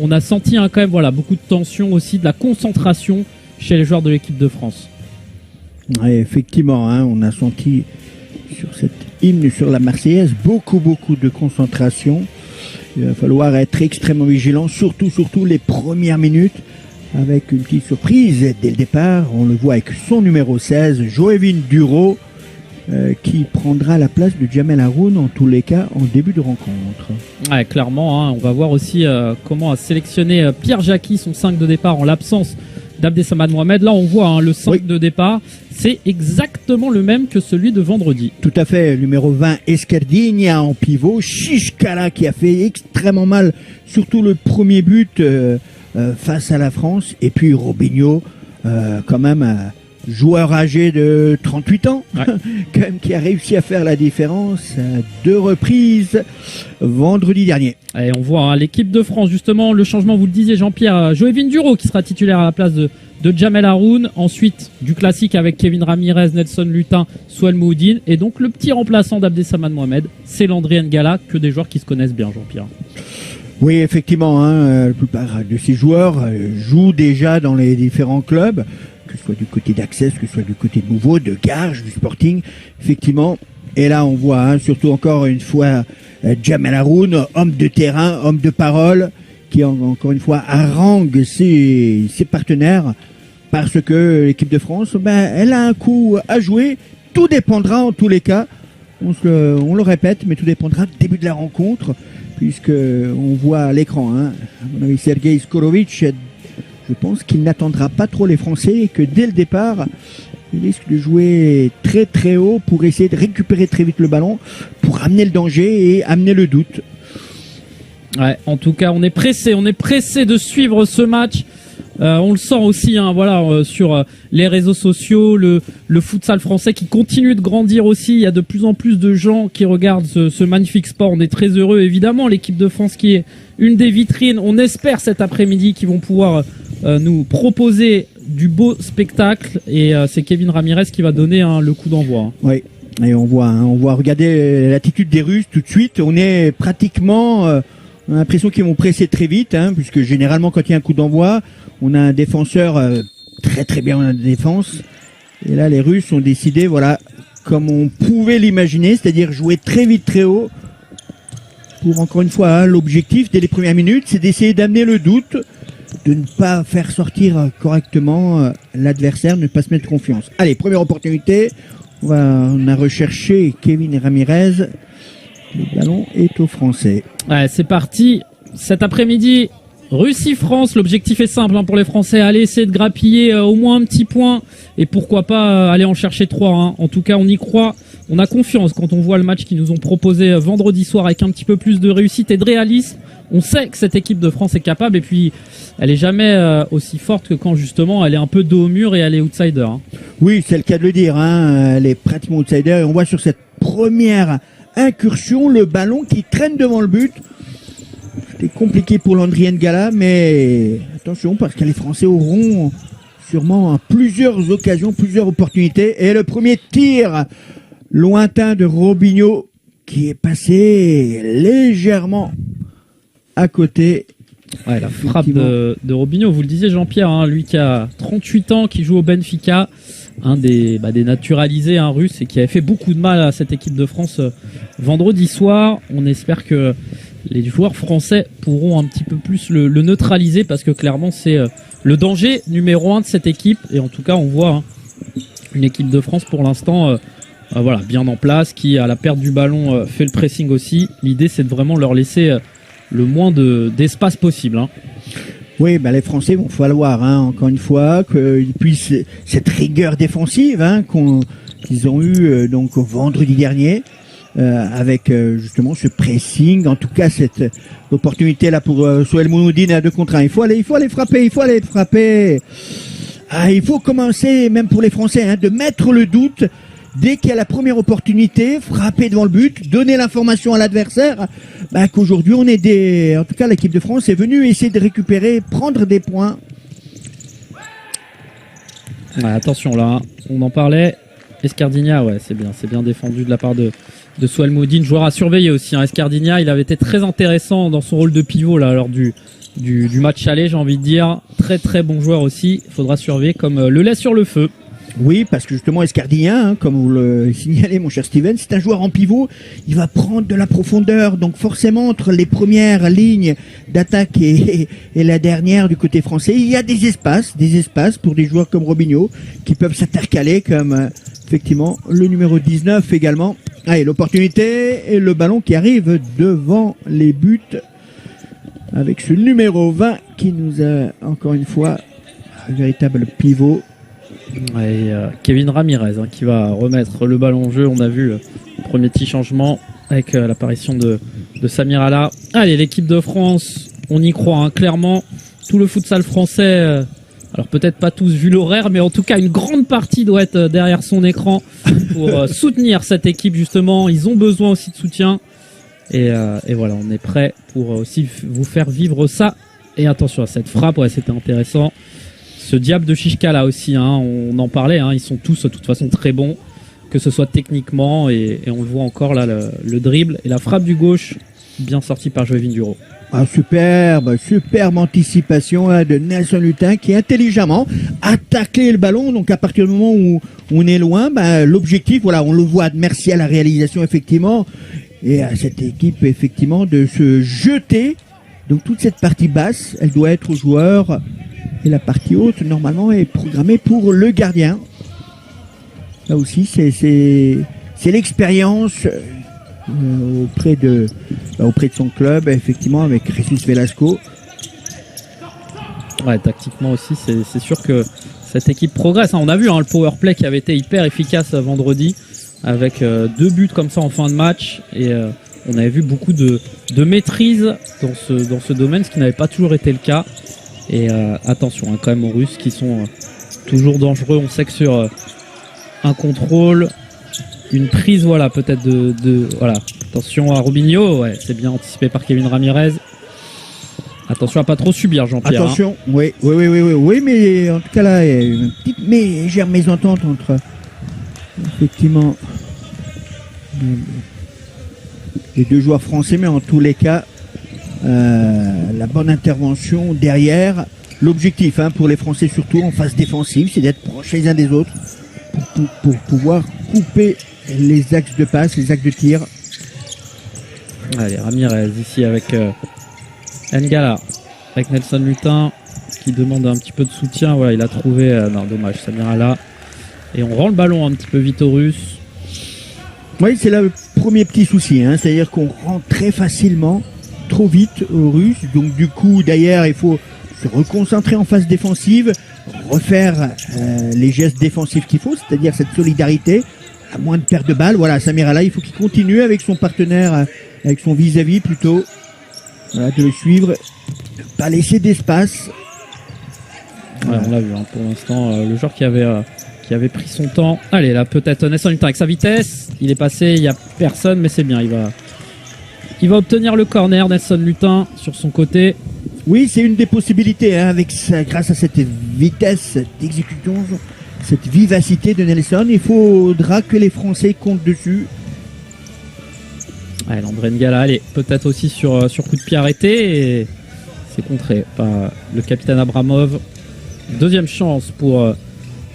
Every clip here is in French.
on a senti quand même beaucoup de tension aussi, de la concentration chez les joueurs de l'équipe de France. Ouais, effectivement, on a senti sur cette hymne, sur la Marseillaise, beaucoup de concentration. Il va falloir être extrêmement vigilant, surtout les premières minutes, avec une petite surprise dès le départ. On le voit avec son numéro 16, Joévin Duro, qui prendra la place de Jamel Haroun, en tous les cas, en début de rencontre. Ouais, clairement, on va voir aussi comment a sélectionné Pierre Jacqui son 5 de départ en l'absence d'Abdessamad Mohamed. Là, on voit le 5 de départ. C'est exactement le même que celui de vendredi. Tout à fait. Numéro 20, Escardinha en pivot. Chishkala qui a fait extrêmement mal, surtout le premier but face à la France. Et puis Robinho, quand même, joueur âgé de 38 ans, quand même, qui a réussi à faire la différence à 2 reprises vendredi dernier. Et on voit l'équipe de France, justement, le changement, vous le disiez Jean-Pierre, Joévin Duro qui sera titulaire à la place de Jamel Haroun. Ensuite, du classique avec Kevin Ramirez, Nelson Lutin, Souel Mouhoudine. Et donc, le petit remplaçant d'Abdessamad Mohamed, c'est Landry N'Gala, que des joueurs qui se connaissent bien, Jean-Pierre. Oui, effectivement, la plupart de ces joueurs jouent déjà dans les différents clubs, que ce soit du côté d'Access, que ce soit du côté de Nouveau, de Garges, du Sporting, effectivement. Et là, on voit surtout encore une fois Jamel Haroun, homme de terrain, homme de parole, qui encore une fois harangue ses partenaires, parce que l'équipe de France, elle a un coup à jouer. Tout dépendra en tous les cas, on le répète, mais tout dépendra du début de la rencontre, puisque on voit à l'écran, à mon avis, Sergei Skorovic, je pense qu'il n'attendra pas trop les Français et que dès le départ, il risque de jouer très très haut pour essayer de récupérer très vite le ballon, pour amener le danger et amener le doute. Ouais, en tout cas, on est pressé de suivre ce match. On le sent aussi, sur les réseaux sociaux, le futsal français qui continue de grandir aussi. Il y a de plus en plus de gens qui regardent ce magnifique sport. On est très heureux, évidemment. L'équipe de France qui est une des vitrines. On espère cet après-midi qu'ils vont pouvoir nous proposer du beau spectacle. Et c'est Kevin Ramirez qui va donner le coup d'envoi. Oui, et on voit, regarder l'attitude des Russes tout de suite. On est pratiquement... on a l'impression qu'ils vont presser très vite, puisque généralement quand il y a un coup d'envoi, on a un défenseur très très bien en défense. Et là, les Russes ont décidé, comme on pouvait l'imaginer, c'est-à-dire jouer très vite, très haut. Pour encore une fois, l'objectif dès les premières minutes, c'est d'essayer d'amener le doute, de ne pas faire sortir correctement l'adversaire, ne pas se mettre confiance. Allez, première opportunité. On a recherché Kevin Ramirez. Le ballon est aux Français. Ouais, c'est parti. Cet après-midi, Russie-France. L'objectif est simple pour les Français. Aller essayer de grappiller au moins un petit point. Et pourquoi pas aller en chercher 3. En tout cas, on y croit. On a confiance quand on voit le match qu'ils nous ont proposé vendredi soir avec un petit peu plus de réussite et de réalisme. On sait que cette équipe de France est capable. Et puis, elle est jamais aussi forte que quand justement elle est un peu dos au mur et elle est outsider. Oui, c'est le cas de le dire. Elle est pratiquement outsider. Et on voit sur cette première incursion, le ballon qui traîne devant le but. C'était compliqué pour Landry N'Gala, mais attention, parce que les Français auront sûrement plusieurs occasions, plusieurs opportunités. Et le premier tir lointain de Robinho qui est passé légèrement à côté. Ouais, la frappe de Robinho, vous le disiez Jean-Pierre, lui qui a 38 ans, qui joue au Benfica, un des naturalisés russes et qui avait fait beaucoup de mal à cette équipe de France vendredi soir. On espère que les joueurs français pourront un petit peu plus le neutraliser, parce que clairement c'est le danger numéro 1 de cette équipe. Et en tout cas on voit une équipe de France pour l'instant bien en place, qui à la perte du ballon fait le pressing aussi. L'idée c'est de vraiment leur laisser le moins d'espace possible. Oui, les Français vont falloir, encore une fois, qu'ils puissent cette rigueur défensive qu'ils ont eu donc vendredi dernier, avec justement ce pressing. En tout cas, cette opportunité là pour Souel Mouhoudine à 2 contre 1. Il faut aller frapper. Il faut commencer, même pour les Français, de mettre le doute. Dès qu'il y a la première opportunité, frapper devant le but, donner l'information à l'adversaire, qu'aujourd'hui on est en tout cas l'équipe de France est venue essayer de récupérer, prendre des points. Attention là, on en parlait. Escardinha, c'est bien défendu de la part de Souel Mouhoudine, joueur à surveiller aussi. Escardinha, il avait été très intéressant dans son rôle de pivot là lors du du match aller, j'ai envie de dire. Très très bon joueur aussi, il faudra surveiller comme le lait sur le feu. Oui, parce que justement Escardien, hein, comme vous le signalez mon cher Steven, c'est un joueur en pivot, il va prendre de la profondeur, donc forcément entre les premières lignes d'attaque et la dernière du côté français, il y a des espaces pour des joueurs comme Robinho qui peuvent s'intercaler comme effectivement le numéro 19 également. Allez, l'opportunité et le ballon qui arrive devant les buts avec ce numéro 20 qui nous a encore une fois un véritable pivot. Et Kevin Ramirez qui va remettre le ballon en jeu. On a vu le premier petit changement avec l'apparition de Samir Alaa. Allez, l'équipe de France, on y croit clairement. Tout le futsal français, alors peut-être pas tous vu l'horaire, mais en tout cas une grande partie doit être derrière son écran pour soutenir cette équipe justement. Ils ont besoin aussi de soutien. Et voilà, on est prêt pour aussi vous faire vivre ça. Et attention à cette frappe, ouais, c'était intéressant. Ce diable de Chichka là aussi, on en parlait, ils sont tous de toute façon très bons, que ce soit techniquement et on le voit encore là, le dribble et la frappe du gauche, bien sortie par Joëvin Duro. Ah, superbe anticipation de Nelson Lutin qui intelligemment a taclé le ballon. Donc à partir du moment où on est loin, l'objectif, voilà, on le voit, merci à la réalisation effectivement et à cette équipe effectivement de se jeter. Donc toute cette partie basse, elle doit être aux joueurs. Et la partie haute, normalement, est programmée pour le gardien. Là aussi, c'est l'expérience auprès de son club, effectivement, avec Jesus Velasco. Ouais, tactiquement aussi, c'est sûr que cette équipe progresse. On a vu le power play qui avait été hyper efficace vendredi, avec 2 buts comme ça en fin de match. Et on avait vu beaucoup de maîtrise dans ce domaine, ce qui n'avait pas toujours été le cas. Et attention quand même aux Russes qui sont toujours dangereux. On sait que sur un contrôle, une prise, voilà, peut-être voilà. Attention à Robinho, ouais, c'est bien anticipé par Kevin Ramirez. Attention à pas trop subir, Jean-Pierre. Attention, oui, mais en tout cas là, il y a une petite légère mésentente entre effectivement les deux joueurs français, mais en tous les cas. La bonne intervention derrière. L'objectif pour les Français surtout en phase défensive, c'est d'être proches les uns des autres pour pouvoir couper les axes de passe, les axes de tir. Allez, Ramirez ici avec N'Gala, avec Nelson Lutin qui demande un petit peu de soutien. Voilà, il a trouvé, non dommage, Samir Alaa. Et on rend le ballon un petit peu vite aux Russes. Oui, c'est là le premier petit souci, c'est-à-dire qu'on rend très facilement trop vite aux Russes, donc du coup d'ailleurs il faut se reconcentrer en phase défensive, refaire les gestes défensifs qu'il faut, c'est-à-dire cette solidarité, à moins de perte de balle. Voilà, Samir Alaa, il faut qu'il continue avec son partenaire, avec son vis-à-vis plutôt, voilà, de le suivre, ne pas laisser d'espace. Ouais, on l'a vu pour l'instant, le joueur qui avait pris son temps. Allez, là peut-être Nelson Lutin avec sa vitesse, il est passé, il n'y a personne, mais c'est bien, il va obtenir le corner, Nelson Lutin, sur son côté. Oui, c'est une des possibilités, grâce à cette vitesse d'exécution, cette vivacité de Nelson. Il faudra que les Français comptent dessus. Allez, André N'Gala, allez, peut-être aussi sur coup de pied arrêté. Et c'est contré par le capitaine Abramov. Deuxième chance pour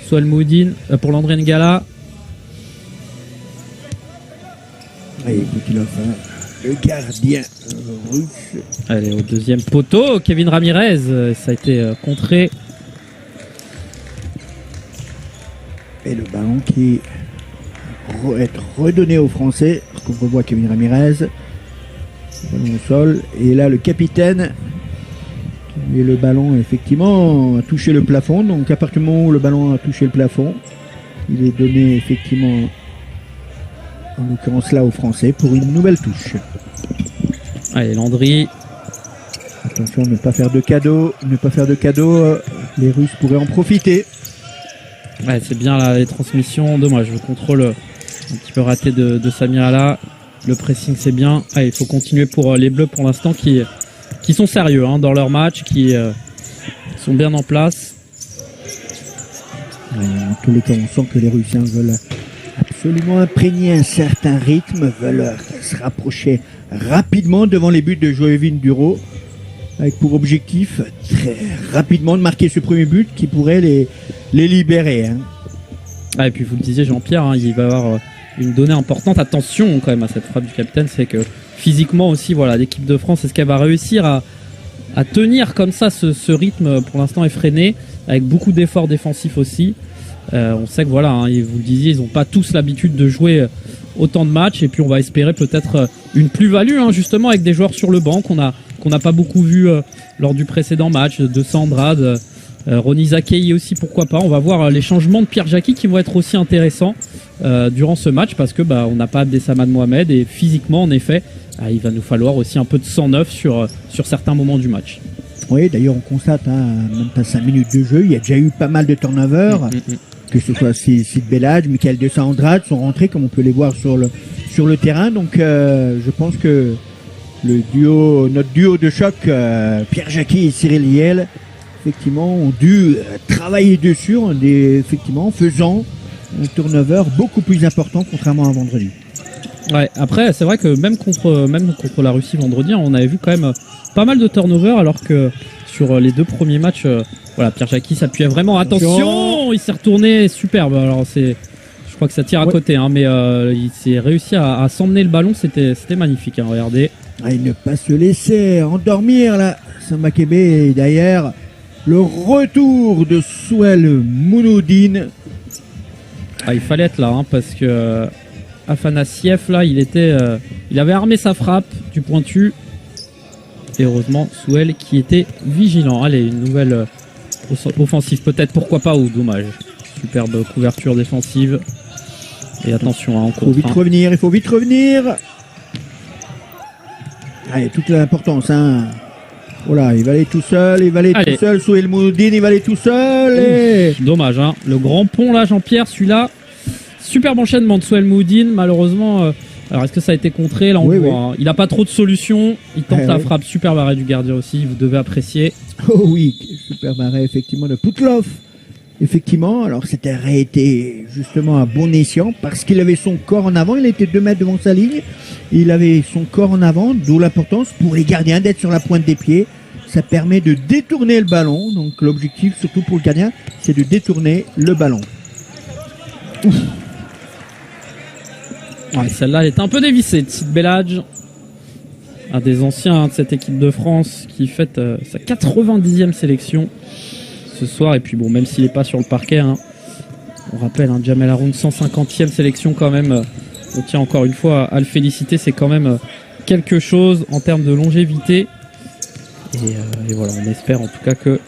Soualmoudine, pour l'André N'Gala. Allez, Boutilov, le gardien russe. Allez, au deuxième poteau, Kevin Ramirez, ça a été contré. Et le ballon qui va être redonné aux Français. On revoit Kevin Ramirez. Le ballon au sol. Et là, le capitaine. Et le ballon, effectivement, a touché le plafond. Donc, à partir du moment où le ballon a touché le plafond, il est donné, effectivement, en l'occurrence là, aux Français pour une nouvelle touche. Allez, Landry. Attention, ne pas faire de cadeaux. Les Russes pourraient en profiter. Ouais, c'est bien là, les transmissions. Dommage, le contrôle un petit peu raté de Samir Alaa. Le pressing, c'est bien. Allez, il faut continuer pour les Bleus pour l'instant qui sont sérieux dans leur match, qui sont bien en place. Ouais, en tous les cas, on sent que les Russes veulent absolument imprégner un certain rythme, veulent se rapprocher rapidement devant les buts de Joëvin Duro. avec pour objectif très rapidement de marquer ce premier but qui pourrait les libérer. Hein. Ah, et puis vous le disiez Jean-Pierre, hein, il va y avoir une donnée importante. Attention quand même à cette frappe du capitaine, c'est que physiquement aussi, voilà, l'équipe de France, est-ce qu'elle va réussir à tenir comme ça ce rythme pour l'instant effréné, avec beaucoup d'efforts défensifs aussi. On sait que voilà, hein, vous le disiez, ils n'ont pas tous l'habitude de jouer autant de matchs, et puis on va espérer peut-être une plus-value, hein, justement avec des joueurs sur le banc qu'on n'a pas beaucoup vu lors du précédent match, de Sandrade, Ronny Zakei aussi, pourquoi pas. On va voir les changements de Pierre Jacqui qui vont être aussi intéressants durant ce match, parce que on n'a pas Abdessamad Mohamed, et physiquement en effet il va nous falloir aussi un peu de sang neuf sur certains moments du match. Oui, d'ailleurs on constate, même pas 5 minutes de jeu, il y a déjà eu pas mal de turnovers, que ce soit Sid Belhadj, Michael de Sandrade sont rentrés comme on peut les voir sur le terrain. Donc je pense que notre duo de choc, Pierre Jacqui et Cyril Liel, effectivement ont dû travailler dessus effectivement en faisant un turnover beaucoup plus important contrairement à vendredi. Ouais, après c'est vrai que même contre la Russie vendredi, on avait vu quand même pas mal de turnover, alors que sur les 2 premiers matchs, Pierre Jacqui s'appuyait vraiment. Attention, il s'est retourné, superbe. Alors je crois que ça tire à côté, hein, mais il s'est réussi à s'emmener le ballon, c'était magnifique, hein, regardez. Il ne pas se laisser endormir là, Samba Kébé. Et derrière, le retour de Souel Mounoudine. Il fallait être là, hein, parce que Afanassiev là, il avait armé sa frappe du pointu. Et heureusement, Souel qui était vigilant. Allez, une nouvelle offensive peut-être, pourquoi pas, ou dommage. Superbe couverture défensive. Et attention, en contre. Il faut vite revenir. Allez, toute l'importance. Hein. Voilà, il va aller tout seul. Souel Mounoudine, il va aller tout seul. Et... Dommage, hein. Le grand pont là, Jean-Pierre, celui-là. Superbe enchaînement de Souel Mounoudine, malheureusement. Alors est-ce que ça a été contré? Là on voit. Hein. Il n'a pas trop de solutions. Il tente la frappe. Superbe arrêt du gardien aussi. Vous devez apprécier. Oh oui, superbe arrêt effectivement de Poutlov. Effectivement, alors cet arrêt était justement à bon escient parce qu'il avait son corps en avant. Il était 2 mètres devant sa ligne. Il avait son corps en avant, d'où l'importance pour les gardiens d'être sur la pointe des pieds. Ça permet de détourner le ballon. Donc l'objectif, surtout pour le gardien, c'est de détourner le ballon. Ouf. Ouais, celle-là elle est un peu dévissée de Sid Belhadj, un des anciens de cette équipe de France qui fête sa 90e sélection ce soir. Et puis bon, même s'il n'est pas sur le parquet, hein, on rappelle, Jamel Haroun, 150e sélection quand même. On tient encore une fois à le féliciter, c'est quand même quelque chose en termes de longévité. Et voilà, on espère en tout cas que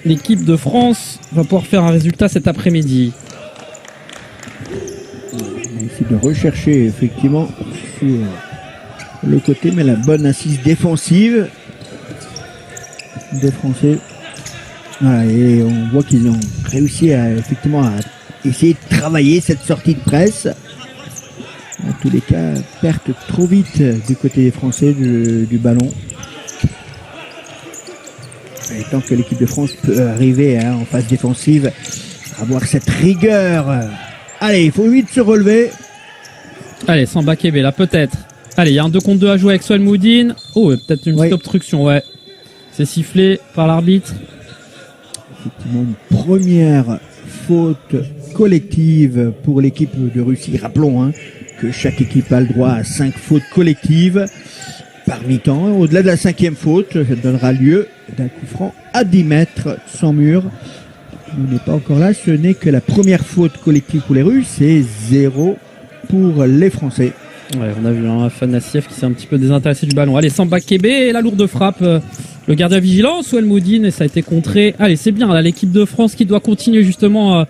l'équipe de France va pouvoir faire un résultat cet après-midi. On essaie de rechercher effectivement sur le côté, mais la bonne assise défensive des Français. Voilà, et on voit qu'ils ont réussi à essayer de travailler cette sortie de presse. En tous les cas, perte trop vite du côté des Français du ballon. Et tant que l'équipe de France peut arriver en phase défensive à avoir cette rigueur. Allez, il faut vite se relever. Allez, Samba Kébé là peut-être. Allez, il y a un 2 contre 2 à jouer avec Souel Mounoudine. Oh, peut-être une petite obstruction, ouais. C'est sifflé par l'arbitre. Effectivement, une première faute collective pour l'équipe de Russie. Rappelons que chaque équipe a le droit à 5 fautes collectives par mi-temps. Au-delà de la 5e faute, ça donnera lieu d'un coup franc à 10 mètres sans mur. On n'est pas encore là, ce n'est que la première faute collective pour les Russes, c'est 0 pour les Français. Ouais, on a vu Afanassiev qui s'est un petit peu désintéressé du ballon. Allez, Samba Kébé, la lourde frappe, le gardien vigilant, Souel Mounoudine, et ça a été contré. Allez, c'est bien, là, l'équipe de France qui doit continuer justement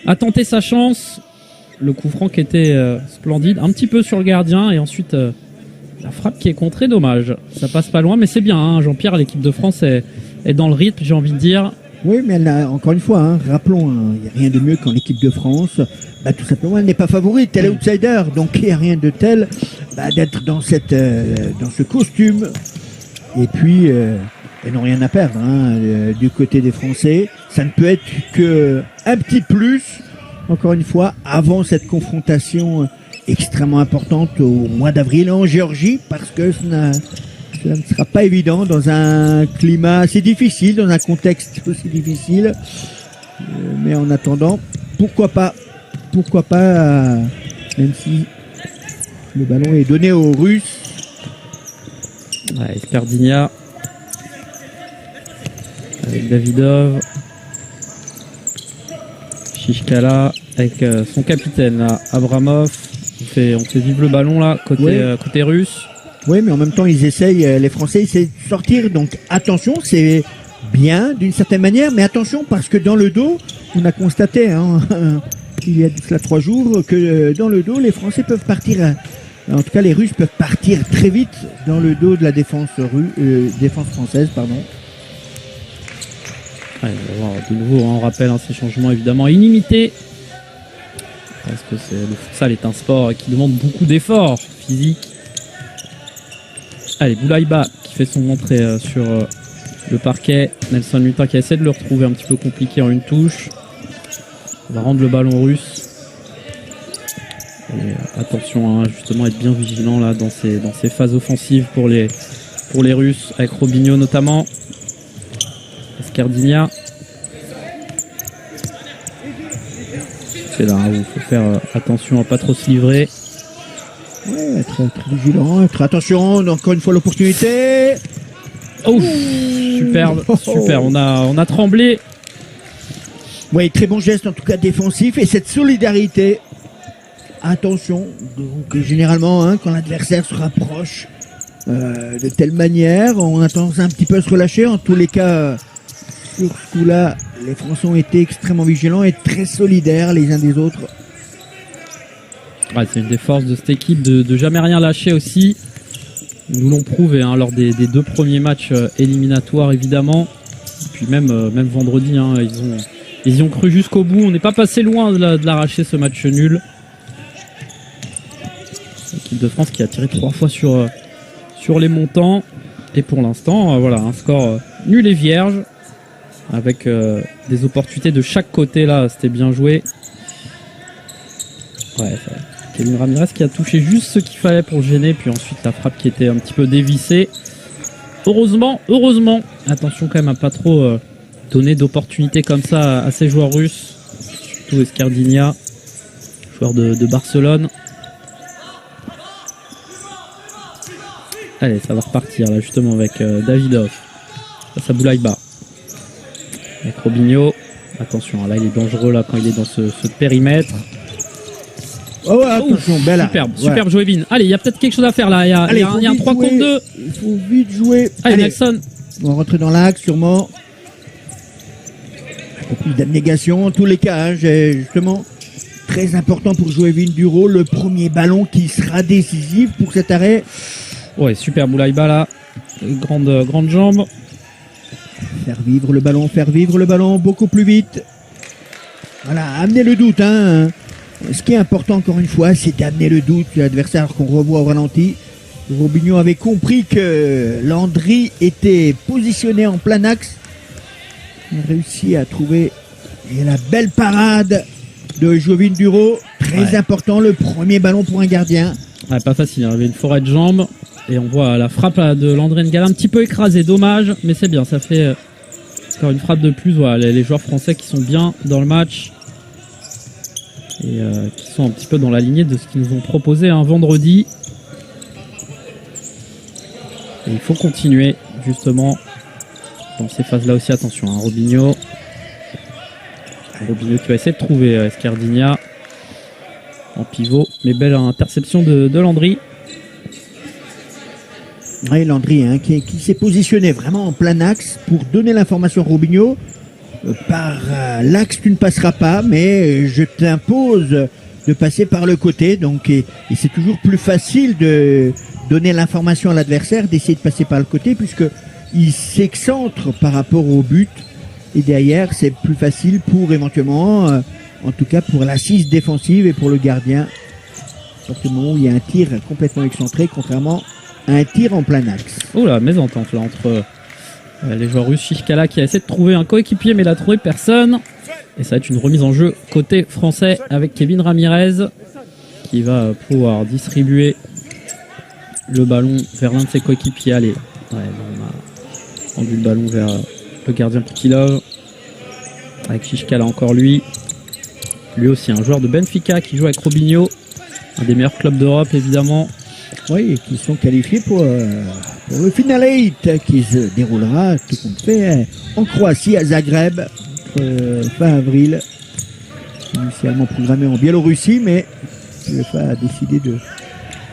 à tenter sa chance. Le coup franc qui était splendide, un petit peu sur le gardien, et ensuite la frappe qui est contrée, dommage. Ça passe pas loin, mais c'est bien, Jean-Pierre, l'équipe de France est dans le rythme, j'ai envie de dire. Oui, mais elle a, encore une fois, rappelons, il n'y a rien de mieux qu'en l'équipe de France. Tout simplement, elle n'est pas favorite, elle est outsider. Donc, il n'y a rien de tel d'être dans ce costume. Et puis, elles n'ont rien à perdre du côté des Français. Ça ne peut être qu'un petit plus, encore une fois, avant cette confrontation extrêmement importante au mois d'avril en Géorgie, parce que ce Cela ne sera pas évident dans un climat assez difficile, dans un contexte aussi difficile. Mais en attendant, pourquoi pas, même si le ballon est donné aux Russes. Ouais, Escardigna avec Davidov, Shishkala avec son capitaine là, Abramov. On fait vivre le ballon là côté russe. Oui, mais en même temps ils essayent, les Français essaient de sortir. Donc attention, c'est bien d'une certaine manière, mais attention parce que dans le dos, on a constaté il y a de cela 3 jours que dans le dos, les Français peuvent partir. En tout cas, les Russes peuvent partir très vite dans le dos de la défense française, pardon. Ouais, on va voir de nouveau, on rappelle ces changements évidemment illimités. Parce que le futsal est un sport qui demande beaucoup d'efforts physiques. Allez, Boulaïba qui fait son entrée sur le parquet. Nelson Mutin qui essaie de le retrouver un petit peu compliqué en une touche. On va rendre le ballon russe. Et attention, justement, être bien vigilant là dans ces phases offensives pour les Russes, avec Robinho notamment. Escardigna. C'est là où il faut faire attention à pas trop se livrer. Ouais, très vigilant, très attention. Encore une fois l'opportunité. Oh, superbe. On a tremblé. Oui, très bon geste en tout cas défensif et cette solidarité. Attention, donc généralement quand l'adversaire se rapproche de telle manière, on a tendance un petit peu à se relâcher. En tous les cas, sur ce coup-là, les Français ont été extrêmement vigilants et très solidaires les uns des autres. Ouais, c'est une des forces de cette équipe de jamais rien lâcher aussi. Nous l'ont prouvé lors des 2 premiers matchs éliminatoires évidemment. Et puis même vendredi, ils y ont cru jusqu'au bout. On n'est pas passé loin de l'arracher ce match nul. L'équipe de France qui a tiré 3 fois sur les montants. Et pour l'instant, voilà, un score nul et vierge. Avec des opportunités de chaque côté là, c'était bien joué. Ouais, Kevin Ramirez qui a touché juste ce qu'il fallait pour gêner, puis ensuite la frappe qui était un petit peu dévissée. Heureusement, attention quand même à pas trop donner d'opportunités comme ça à ces joueurs russes, surtout Escardigna, joueur de Barcelone. Allez, ça va repartir là justement avec Davidov. Ça Boulaïba. Avec Robinho. Attention, là il est dangereux là quand il est dans ce périmètre. Oh, attention, belle. Superbe Joevin. Allez, il y a peut-être quelque chose à faire là. Il y a un 3 contre 2. Il faut vite jouer. Allez, Nelson. On va rentrer dans l'axe sûrement. Un peu plus d'abnégation. En tous les cas, justement, très important pour Joevin Duro. Le premier ballon qui sera décisif pour cet arrêt. Ouais, super Boulaïba là. Grande jambe. Faire vivre le ballon beaucoup plus vite. Voilà, amener le doute. Ce qui est important encore une fois, c'est d'amener le doute à l'adversaire qu'on revoit au ralenti. Robinho avait compris que Landry était positionné en plein axe. Il a réussi à trouver la belle parade de Joevin Duro. Très important, le premier ballon pour un gardien. Ouais, pas facile, il y avait une forêt de jambes. Et on voit la frappe de Landry N'Gala un petit peu écrasée, dommage, mais c'est bien, ça fait encore une frappe de plus. Voilà, les joueurs français qui sont bien dans le match et qui sont un petit peu dans la lignée de ce qu'ils nous ont proposé vendredi. Et il faut continuer justement dans ces phases-là aussi. Attention, Robinho qui va essayer de trouver Escardigna en pivot, mais belle interception de Landry. Oui, Landry qui s'est positionné vraiment en plein axe pour donner l'information à Robinho. Par l'axe tu ne passeras pas, mais je t'impose de passer par le côté. Donc, et c'est toujours plus facile de donner l'information à l'adversaire, d'essayer de passer par le côté, puisque il s'excentre par rapport au but. Et derrière, c'est plus facile pour éventuellement, en tout cas pour l'assise défensive et pour le gardien. À partir du moment où il y a un tir complètement excentré, contrairement un tir en plein axe. Oh la mésentente là entre les joueurs russes. Shishkala qui a essayé de trouver un coéquipier mais il a trouvé personne. Et ça va être une remise en jeu côté français avec Kevin Ramirez qui va pouvoir distribuer le ballon vers l'un de ses coéquipiers. Allez, Ouais, on a rendu le ballon vers le gardien Poutilov. Avec Chichkala encore lui. Lui aussi un joueur de Benfica qui joue avec Robinho. Un des meilleurs clubs d'Europe évidemment. Oui, et qui sont qualifiés pour le Final 8 qui se déroulera tout compte fait en Croatie à Zagreb fin avril. Initialement programmé en Biélorussie, mais l'UEFA a décidé de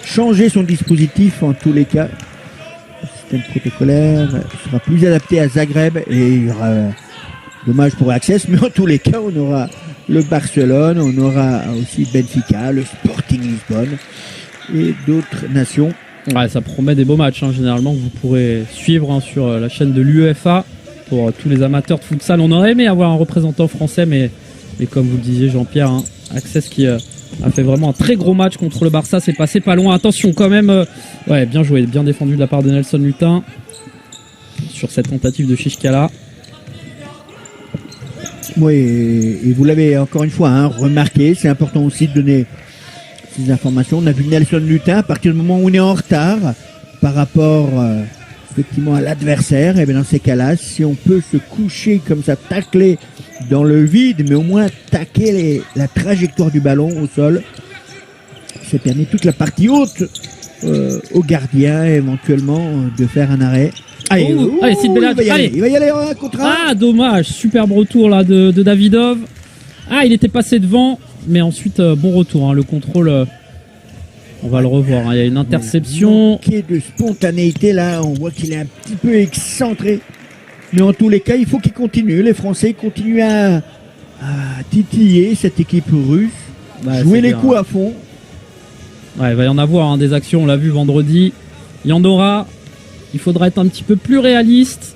changer son dispositif en tous les cas. Le système protocolaire sera plus adapté à Zagreb et il y aura dommage pour Access, mais en tous les cas on aura le Barcelone, on aura aussi Benfica, le Sporting Lisbonne et d'autres nations. Ouais, ça promet des beaux matchs généralement que vous pourrez suivre sur la chaîne de l'UEFA pour tous les amateurs de futsal. On aurait aimé avoir un représentant français, mais comme vous le disiez Jean-Pierre, Access qui a fait vraiment un très gros match contre le Barça, c'est passé pas loin. Attention quand même, ouais, bien joué, bien défendu de la part de Nelson Lutin sur cette tentative de Chichkala. Oui, et vous l'avez encore une fois remarqué, c'est important aussi de donner ces informations. On a vu Nelson Lutin, à partir du moment où on est en retard par rapport effectivement à l'adversaire, et bien dans ces cas-là, si on peut se coucher comme ça, tacler dans le vide, mais au moins taquer la trajectoire du ballon au sol, ça permet toute la partie haute au gardien éventuellement de faire un arrêt. Allez, Sid Bellage, il va y aller en contre un. Ah, dommage, superbe retour là de Davidov. Ah, il était passé devant, mais ensuite bon retour, le contrôle, on va le revoir, il y a une interception. Manqué de spontanéité là, on voit qu'il est un petit peu excentré. Mais en tous les cas, il faut qu'il continue. Les Français continuent à titiller cette équipe russe, jouer les coups à fond. Ouais, il va y en avoir des actions, on l'a vu vendredi. Il y en aura. Il faudra être un petit peu plus réaliste.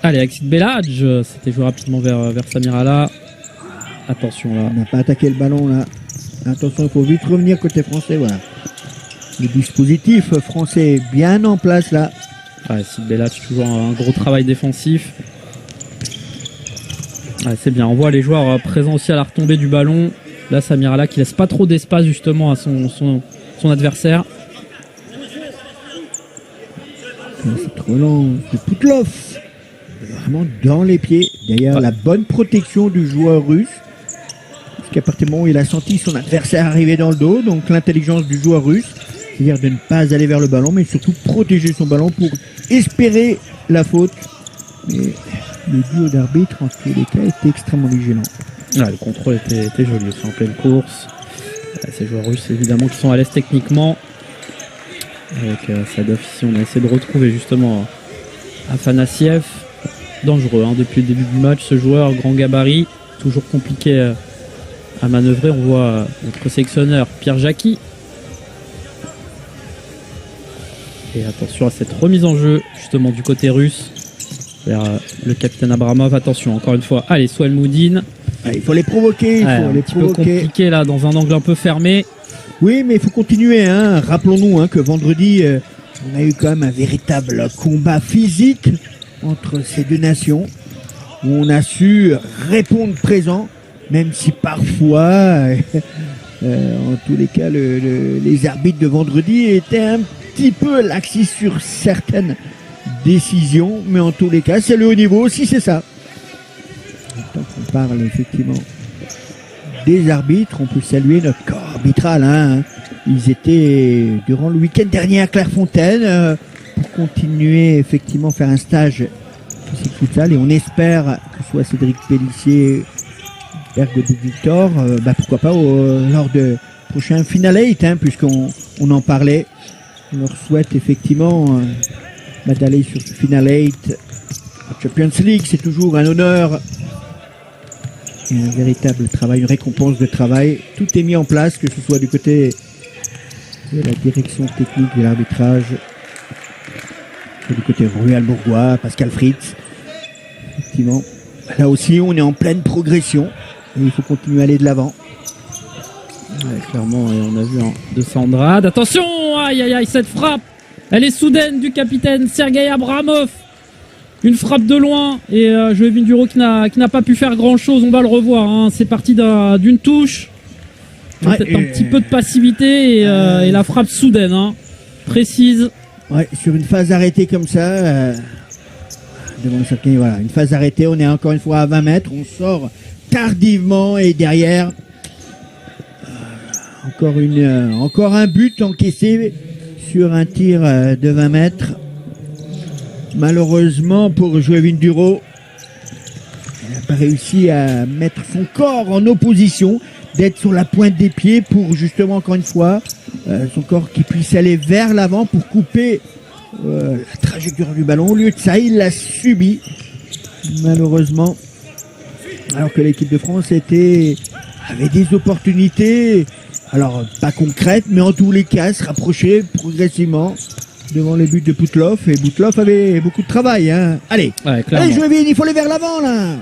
Allez, avec Sid Bellage, c'était joué rapidement vers Samirala. Attention là. On n'a pas attaqué le ballon là. Attention, il faut vite revenir côté français. Voilà. Le dispositif français est bien en place là. Ouais, Sid Bellage, toujours un gros travail défensif. Ouais, c'est bien, on voit les joueurs présents aussi à la retombée du ballon. Là, Samirala qui laisse pas trop d'espace justement à son adversaire. Cette relance de Poutilov, vraiment dans les pieds. D'ailleurs, la bonne protection du joueur russe. Parce qu'à partir du moment où il a senti son adversaire arriver dans le dos, donc l'intelligence du joueur russe, c'est-à-dire de ne pas aller vers le ballon, mais surtout protéger son ballon pour espérer la faute. Mais le duo d'arbitre, en tous les cas, était extrêmement vigilant. Ouais, le contrôle était joli aussi en pleine course. Ces joueurs russes, évidemment, qui sont à l'aise techniquement. Avec Sadov ici, on a essayé de retrouver justement Afanassiev. Dangereux depuis le début du match, ce joueur, grand gabarit, toujours compliqué à manœuvrer. On voit notre sélectionneur Pierre Jacqui. Et attention à cette remise en jeu justement du côté russe vers le capitaine Abramov. Attention encore une fois, allez, Souelmoudine. Il faut les provoquer, un petit peu compliqué là dans un angle un peu fermé. Oui, mais il faut continuer. Rappelons-nous que vendredi, on a eu quand même un véritable combat physique entre ces deux nations, où on a su répondre présent, même si parfois, en tous les cas, les arbitres de vendredi étaient un petit peu laxistes sur certaines décisions, mais en tous les cas, c'est le haut niveau aussi, c'est ça. Tant qu'on parle effectivement des arbitres, on peut saluer notre corps arbitral. Ils étaient durant le week-end dernier à Clairefontaine pour continuer effectivement faire un stage physique futsal, et on espère que ce soit Cédric Pellissier, Ergo de Victor, pourquoi pas lors de prochain Final 8, puisqu'on en parlait. On leur souhaite effectivement d'aller sur ce Final 8 Champions League. C'est toujours un honneur et un véritable travail, une récompense de travail. Tout est mis en place, que ce soit du côté de la direction technique de l'arbitrage, du côté Ruel Bourgois, Pascal Fritz. Effectivement, là aussi on est en pleine progression et il faut continuer à aller de l'avant. Ouais, clairement, et on a vu de Sandrade. Attention, aïe aïe aïe, cette frappe, elle est soudaine du capitaine Sergei Abramov. Une frappe de loin et Joël Vinduro qui n'a pas pu faire grand chose. On va le revoir. C'est parti d'une touche, peut-être un petit peu de passivité et la frappe soudaine, précise. Ouais, sur une phase arrêtée comme ça, devant le cercle, voilà, une phase arrêtée, on est encore une fois à 20 mètres, on sort tardivement et derrière, encore un but encaissé sur un tir de 20 mètres. Malheureusement pour Joëvin Duro, il n'a pas réussi à mettre son corps en opposition, d'être sur la pointe des pieds pour justement encore une fois son corps qui puisse aller vers l'avant pour couper la trajectoire du ballon. Au lieu de ça, il l'a subi malheureusement, alors que l'équipe de France avait des opportunités, alors pas concrètes, mais en tous les cas se rapprocher progressivement devant les buts de Bouteloff, et Bouteloff avait beaucoup de travail, hein. Allez, allez Joëvin, il faut aller vers l'avant là.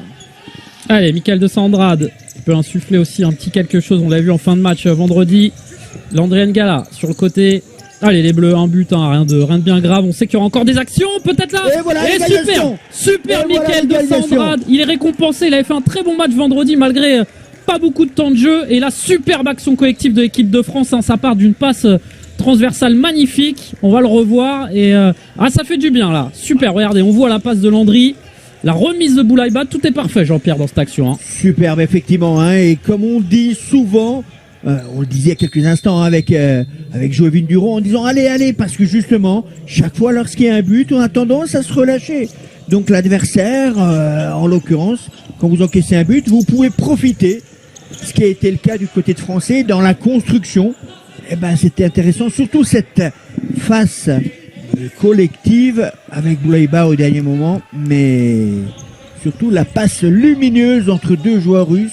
Allez, Michael de Sandrade peut insuffler aussi un petit quelque chose. On l'a vu en fin de match vendredi. Landry N'Gala sur le côté. Allez, les Bleus, un but, hein, rien de bien grave. On sait qu'il y aura encore des actions, peut-être là. Et voilà, et super Michael de Sandrade. Il est récompensé. Il avait fait un très bon match vendredi malgré pas beaucoup de temps de jeu. Et la superbe action collective de l'équipe de France, hein, ça part d'une passe transversale magnifique. On va le revoir et ça fait du bien là. Super, regardez, on voit la passe de Landry. La remise de Boulaïba, tout est parfait, Jean-Pierre, dans cette action. Hein. Superbe, effectivement. Hein, et comme on dit souvent, on le disait il y a quelques instants hein, avec Joëvin Duro, en disant allez, parce que justement, chaque fois lorsqu'il y a un but, on a tendance à se relâcher. Donc l'adversaire, en l'occurrence, quand vous encaissez un but, vous pouvez profiter. Ce qui a été le cas du côté de Français dans la construction. Eh ben, c'était intéressant, surtout cette face collective avec Boulaïba au dernier moment, mais surtout la passe lumineuse entre deux joueurs russes.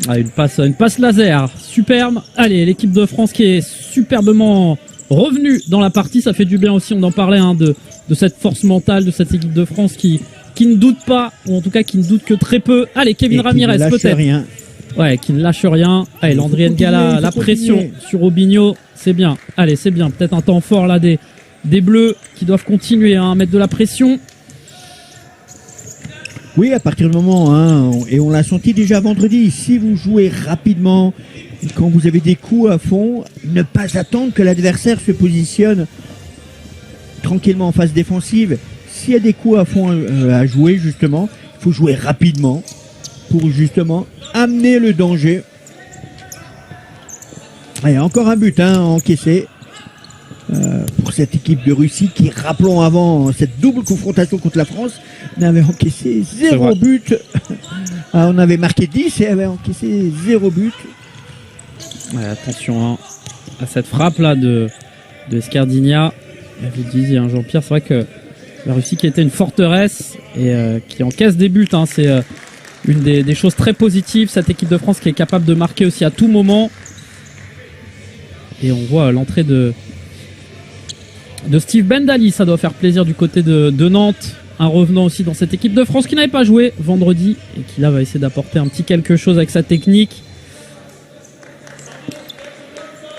Ah, une passe laser, superbe. Allez, l'équipe de France qui est superbement revenue dans la partie, ça fait du bien aussi, on en parlait hein, de cette force mentale de cette équipe de France qui ne doute pas, ou en tout cas qui ne doute que très peu. Allez, Kevin Ramirez peut-être. Rien. Ouais, qui ne lâche rien. Allez, Landry N'Gala, la pression sur Robinho, c'est bien. Allez, c'est bien. Peut-être un temps fort là des Bleus qui doivent continuer hein, à mettre de la pression. Oui, à partir du moment, hein, et on l'a senti déjà vendredi, si vous jouez rapidement, quand vous avez des coups à fond, ne pas attendre que l'adversaire se positionne tranquillement en phase défensive. S'il y a des coups à fond à jouer, justement, il faut jouer rapidement pour justement amener le danger. Allez, encore un but hein, encaissé pour cette équipe de Russie qui, rappelons avant cette double confrontation contre la France, n'avait encaissé 0 but. On avait marqué 10 et avait encaissé 0 but. Ouais, attention hein, à cette frappe là de Escardigna. Vous disiez hein, Jean-Pierre, c'est vrai que la Russie qui était une forteresse et qui encaisse des buts, hein, c'est une des choses très positives. Cette équipe de France qui est capable de marquer aussi à tout moment. Et on voit l'entrée de Steve Bendali, ça doit faire plaisir du côté de Nantes. Un revenant aussi dans cette équipe de France qui n'avait pas joué vendredi et qui là va essayer d'apporter un petit quelque chose avec sa technique.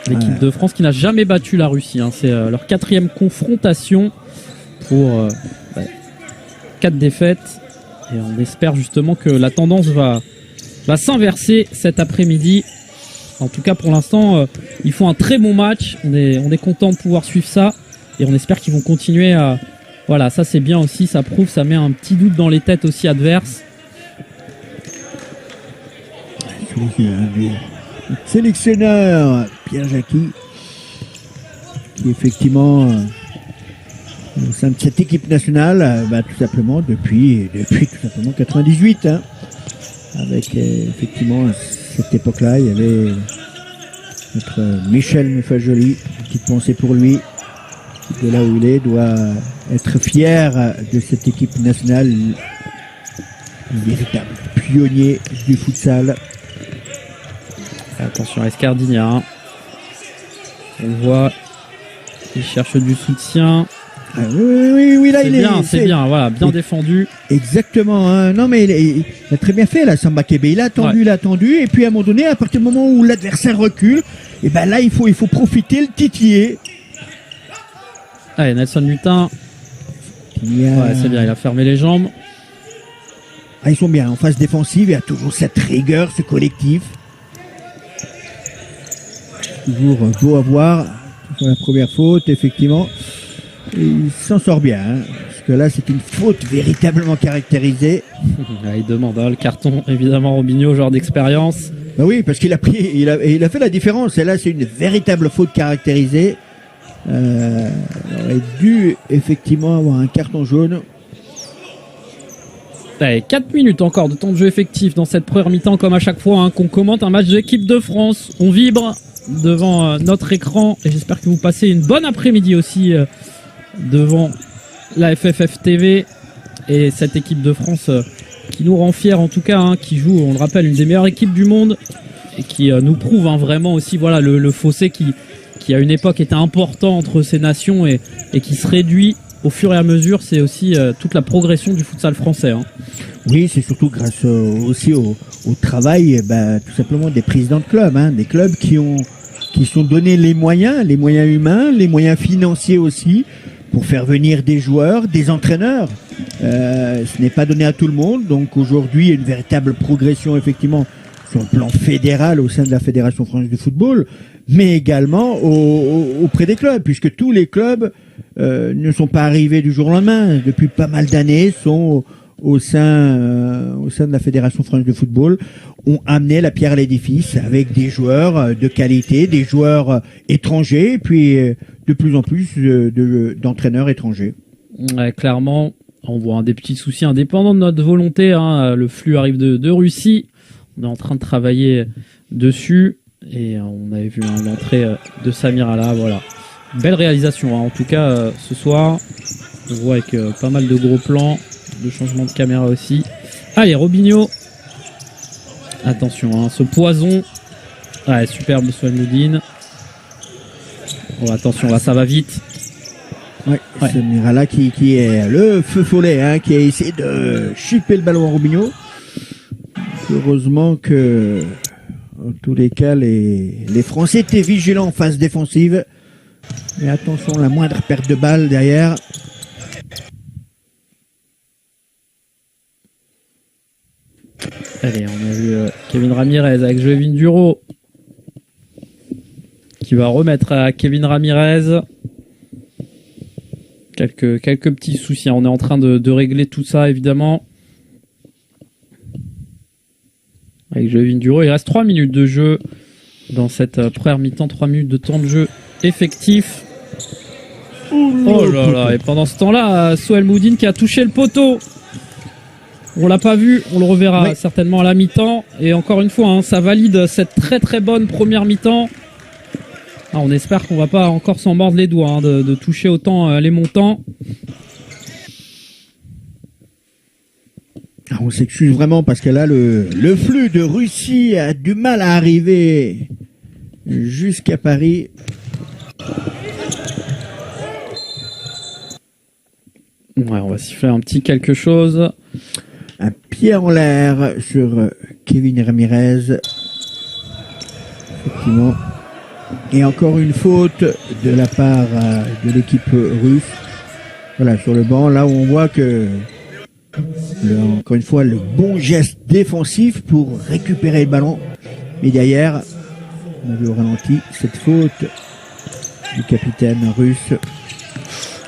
L'équipe de France qui n'a jamais battu la Russie, hein. C'est leur 4e confrontation pour 4 défaites. Et on espère justement que la tendance va s'inverser cet après-midi. En tout cas pour l'instant, ils font un très bon match. On est content de pouvoir suivre ça. Et on espère qu'ils vont continuer à... Voilà, ça c'est bien aussi, ça prouve, ça met un petit doute dans les têtes aussi adverses. Sélectionneur Pierre Jacqui, qui effectivement au sein de cette équipe nationale, tout simplement depuis tout simplement 98, hein, avec effectivement à cette époque-là, il y avait notre Michel Mufajoli, une petite pensée pour lui. De là où il est, doit être fier de cette équipe nationale, un véritable pionnier du futsal. Attention à Escardigna, hein. On voit qu'il cherche du soutien. Ah, oui, là il est bien, c'est bien, voilà, bien défendu. Exactement, hein. Non mais il a très bien fait là, Samba Kebe. Il a attendu, et puis à un moment donné, à partir du moment où l'adversaire recule, et ben là il faut profiter, le titiller. Allez, Nelson Mutin. Ouais, c'est bien, il a fermé les jambes. Ah, ils sont bien en phase défensive, il y a toujours cette rigueur, ce collectif. Toujours beau à voir. La première faute, effectivement. il s'en sort bien, hein, parce que là c'est une faute véritablement caractérisée. Il demande le carton, évidemment, Robinho, joueur d'expérience. Ben oui, parce qu'il a pris, il a fait la différence. Et là c'est une véritable faute caractérisée. Il aurait dû effectivement avoir un carton jaune. Allez, 4 minutes encore de temps de jeu effectif dans cette première mi-temps, comme à chaque fois hein, qu'on commente un match de l'équipe de France. On vibre devant notre écran et j'espère que vous passez une bonne après-midi aussi devant la FFF TV et cette équipe de France qui nous rend fiers en tout cas, hein, qui joue, on le rappelle, une des meilleures équipes du monde et qui nous prouve hein, vraiment aussi voilà le fossé qui à une époque était important entre ces nations et qui se réduit au fur et à mesure. C'est aussi toute la progression du futsal français. Hein. Oui, c'est surtout grâce aussi au travail tout simplement des présidents de clubs, hein, des clubs qui sont donnés les moyens humains, les moyens financiers aussi, pour faire venir des joueurs, des entraîneurs. Ce n'est pas donné à tout le monde, donc aujourd'hui il y a une véritable progression effectivement sur le plan fédéral au sein de la Fédération française de football, mais également auprès des clubs, puisque tous les clubs ne sont pas arrivés du jour au lendemain. Depuis pas mal d'années, sont au sein de la Fédération française de football, ont amené la pierre à l'édifice avec des joueurs de qualité, des joueurs étrangers, et puis de plus en plus d'entraîneurs étrangers. Ouais, clairement, on voit des petits soucis indépendants de notre volonté. Hein. Le flux arrive de Russie. On est en train de travailler dessus. Et on avait vu l'entrée de Samir Ala. Voilà. Belle réalisation. Hein. En tout cas, ce soir, on voit avec pas mal de gros plans, de changements de caméra aussi. Allez, Robinho. Attention, hein, ce poison. Ouais, superbe Souelmoudine. Oh, attention, là, ça va vite. Ouais. C'est Mirala qui est le feu follet, hein, qui a essayé de chipper le ballon à Robinho. Heureusement que, en tous les cas, les Français étaient vigilants en phase défensive. Mais attention, la moindre perte de balle derrière. Allez, on a vu Kevin Ramirez avec Jovin Duro qui va remettre à Kevin Ramirez. Quelques petits soucis. On est en train de régler tout ça, évidemment. Avec Jovin Duro, il reste 3 minutes de jeu dans cette première mi-temps. 3 minutes de temps de jeu effectif. Oh là là. Et pendant ce temps-là, Souelmoudine qui a touché le poteau. On l'a pas vu, on le reverra certainement à la mi-temps. Et encore une fois, hein, ça valide cette très très bonne première mi-temps. Ah, on espère qu'on va pas encore s'en mordre les doigts hein, de toucher autant les montants. On s'excuse vraiment parce que là, le flux de Russie a du mal à arriver jusqu'à Paris. Ouais, on va siffler un petit quelque chose. Un pied en l'air sur Kevin Ramirez. Effectivement. Et encore une faute de la part de l'équipe russe. Voilà, sur le banc, là où on voit que, encore une fois, le bon geste défensif pour récupérer le ballon. Mais derrière, on a vu au ralenti cette faute du capitaine russe.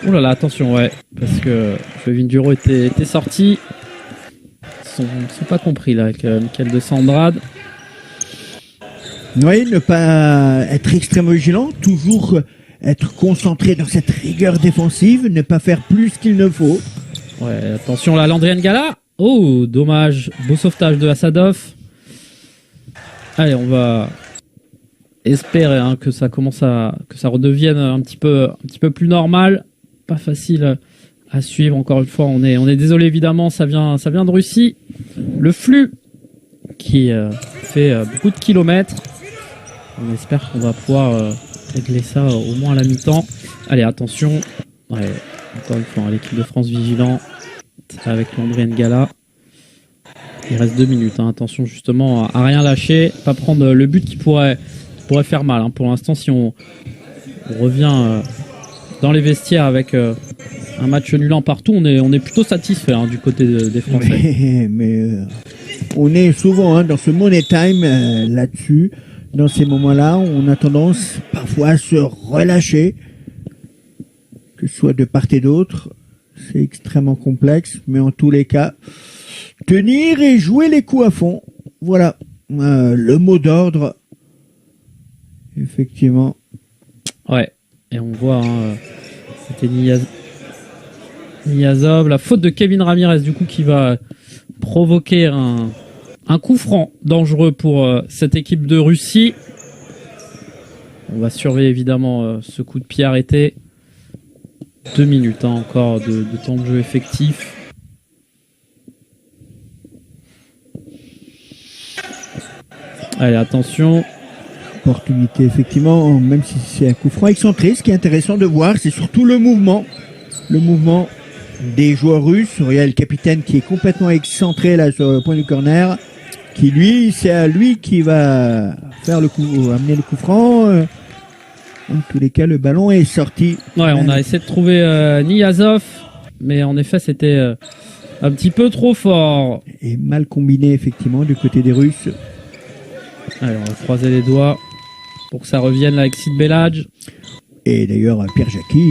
Ouh là là, attention, ouais, parce que Jovin Duro était sorti. Ils sont pas compris là avec Michael de Sandrade. Oui, ne pas être extrêmement vigilant, toujours être concentré dans cette rigueur défensive, ne pas faire plus qu'il ne faut. Ouais, attention là, Landry N'Gala. Oh, dommage, beau sauvetage de Assadov. Allez, on va espérer hein, que ça redevienne un petit peu plus normal. Pas facile à suivre. Encore une fois, on est désolé évidemment, ça vient de Russie. Le flux qui fait beaucoup de kilomètres. On espère qu'on va pouvoir régler ça au moins à la mi-temps. Allez, attention. Ouais, encore une fois, l'équipe de France vigilant avec Landry N'Gala. Il reste 2 minutes. Hein. Attention justement à rien lâcher, pas prendre le but qui pourrait faire mal. Hein. Pour l'instant, si on revient dans les vestiaires avec un match nul en partout, on est plutôt satisfait hein, du côté des Français. Mais on est souvent dans ce money time là-dessus. Dans ces moments-là, on a tendance parfois à se relâcher. que ce soit de part et d'autre. C'est extrêmement complexe, mais en tous les cas, tenir et jouer les coups à fond. Voilà, le mot d'ordre. Effectivement. Ouais, et on voit, c'était Niazov, la faute de Kevin Ramirez, du coup, qui va provoquer un coup franc dangereux pour cette équipe de Russie. On va surveiller évidemment ce coup de pied arrêté. 2 minutes encore de temps de jeu effectif. Allez, attention. Opportunité, effectivement, même si c'est un coup franc excentré. Ce qui est intéressant de voir, c'est surtout le mouvement. Le mouvement des joueurs russes. Regardez le capitaine qui est complètement excentré là sur le point du corner. Qui lui, c'est à lui qui va faire le coup, amener le coup franc. En tous les cas, le ballon est sorti. Ouais, on a essayé de trouver Niazov, mais en effet, c'était un petit peu trop fort. Et mal combiné, effectivement, du côté des Russes. Allez, on va croiser les doigts pour que ça revienne là avec Sid Belhadj. Et d'ailleurs, Pierre Jacqui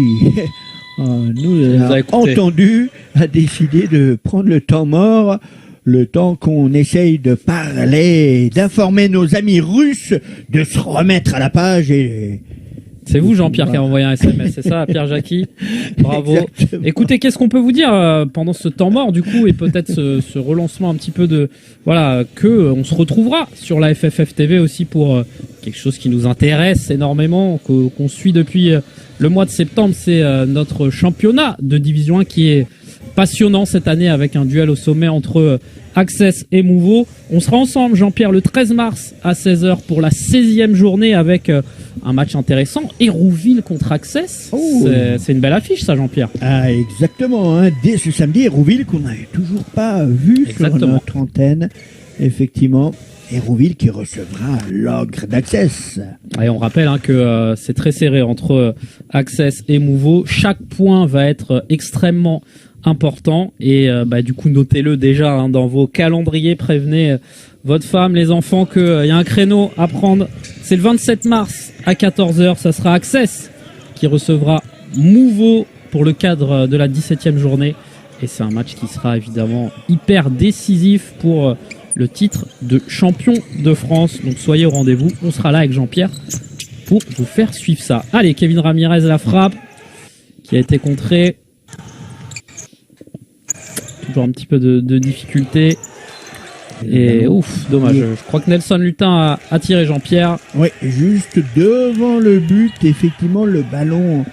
nous a entendu, a décidé de prendre le temps mort, le temps qu'on essaye de parler, d'informer nos amis russes, de se remettre à la page et... C'est vous, Jean-Pierre, qui a envoyé un SMS, c'est ça, à Pierre Jacqui? Bravo. Exactement. Écoutez, qu'est-ce qu'on peut vous dire pendant ce temps mort, du coup, et peut-être ce relancement un petit peu de... Voilà, on se retrouvera sur la FFF TV aussi pour quelque chose qui nous intéresse énormément, qu'on suit depuis le mois de septembre, c'est notre championnat de Division 1 qui est passionnant cette année avec un duel au sommet entre Access et Mouveau. On sera ensemble, Jean-Pierre, le 13 mars à 16h pour la 16e journée avec un match intéressant. Hérouville contre Access. Oh. C'est une belle affiche, ça, Jean-Pierre. Ah, exactement. Hein. Dès ce samedi, Hérouville qu'on n'avait toujours pas vu sur notre antenne. Effectivement. Hérouville qui recevra l'ogre d'Access. Et on rappelle que c'est très serré entre Access et Mouveau. Chaque point va être extrêmement important et du coup notez-le déjà dans vos calendriers, prévenez votre femme, les enfants qu'il y a un créneau à prendre. C'est le 27 mars à 14h, ça sera Access qui recevra Mouveau pour le cadre de la 17e journée et c'est un match qui sera évidemment hyper décisif pour le titre de champion de France. Donc soyez au rendez-vous, on sera là avec Jean-Pierre pour vous faire suivre ça. Allez, Kevin Ramirez, la frappe qui a été contrée. Toujours un petit peu de difficulté. Et ouf, dommage. Je crois que Nelson Lutin a tiré Jean-Pierre. Oui, juste devant le but, effectivement, le ballon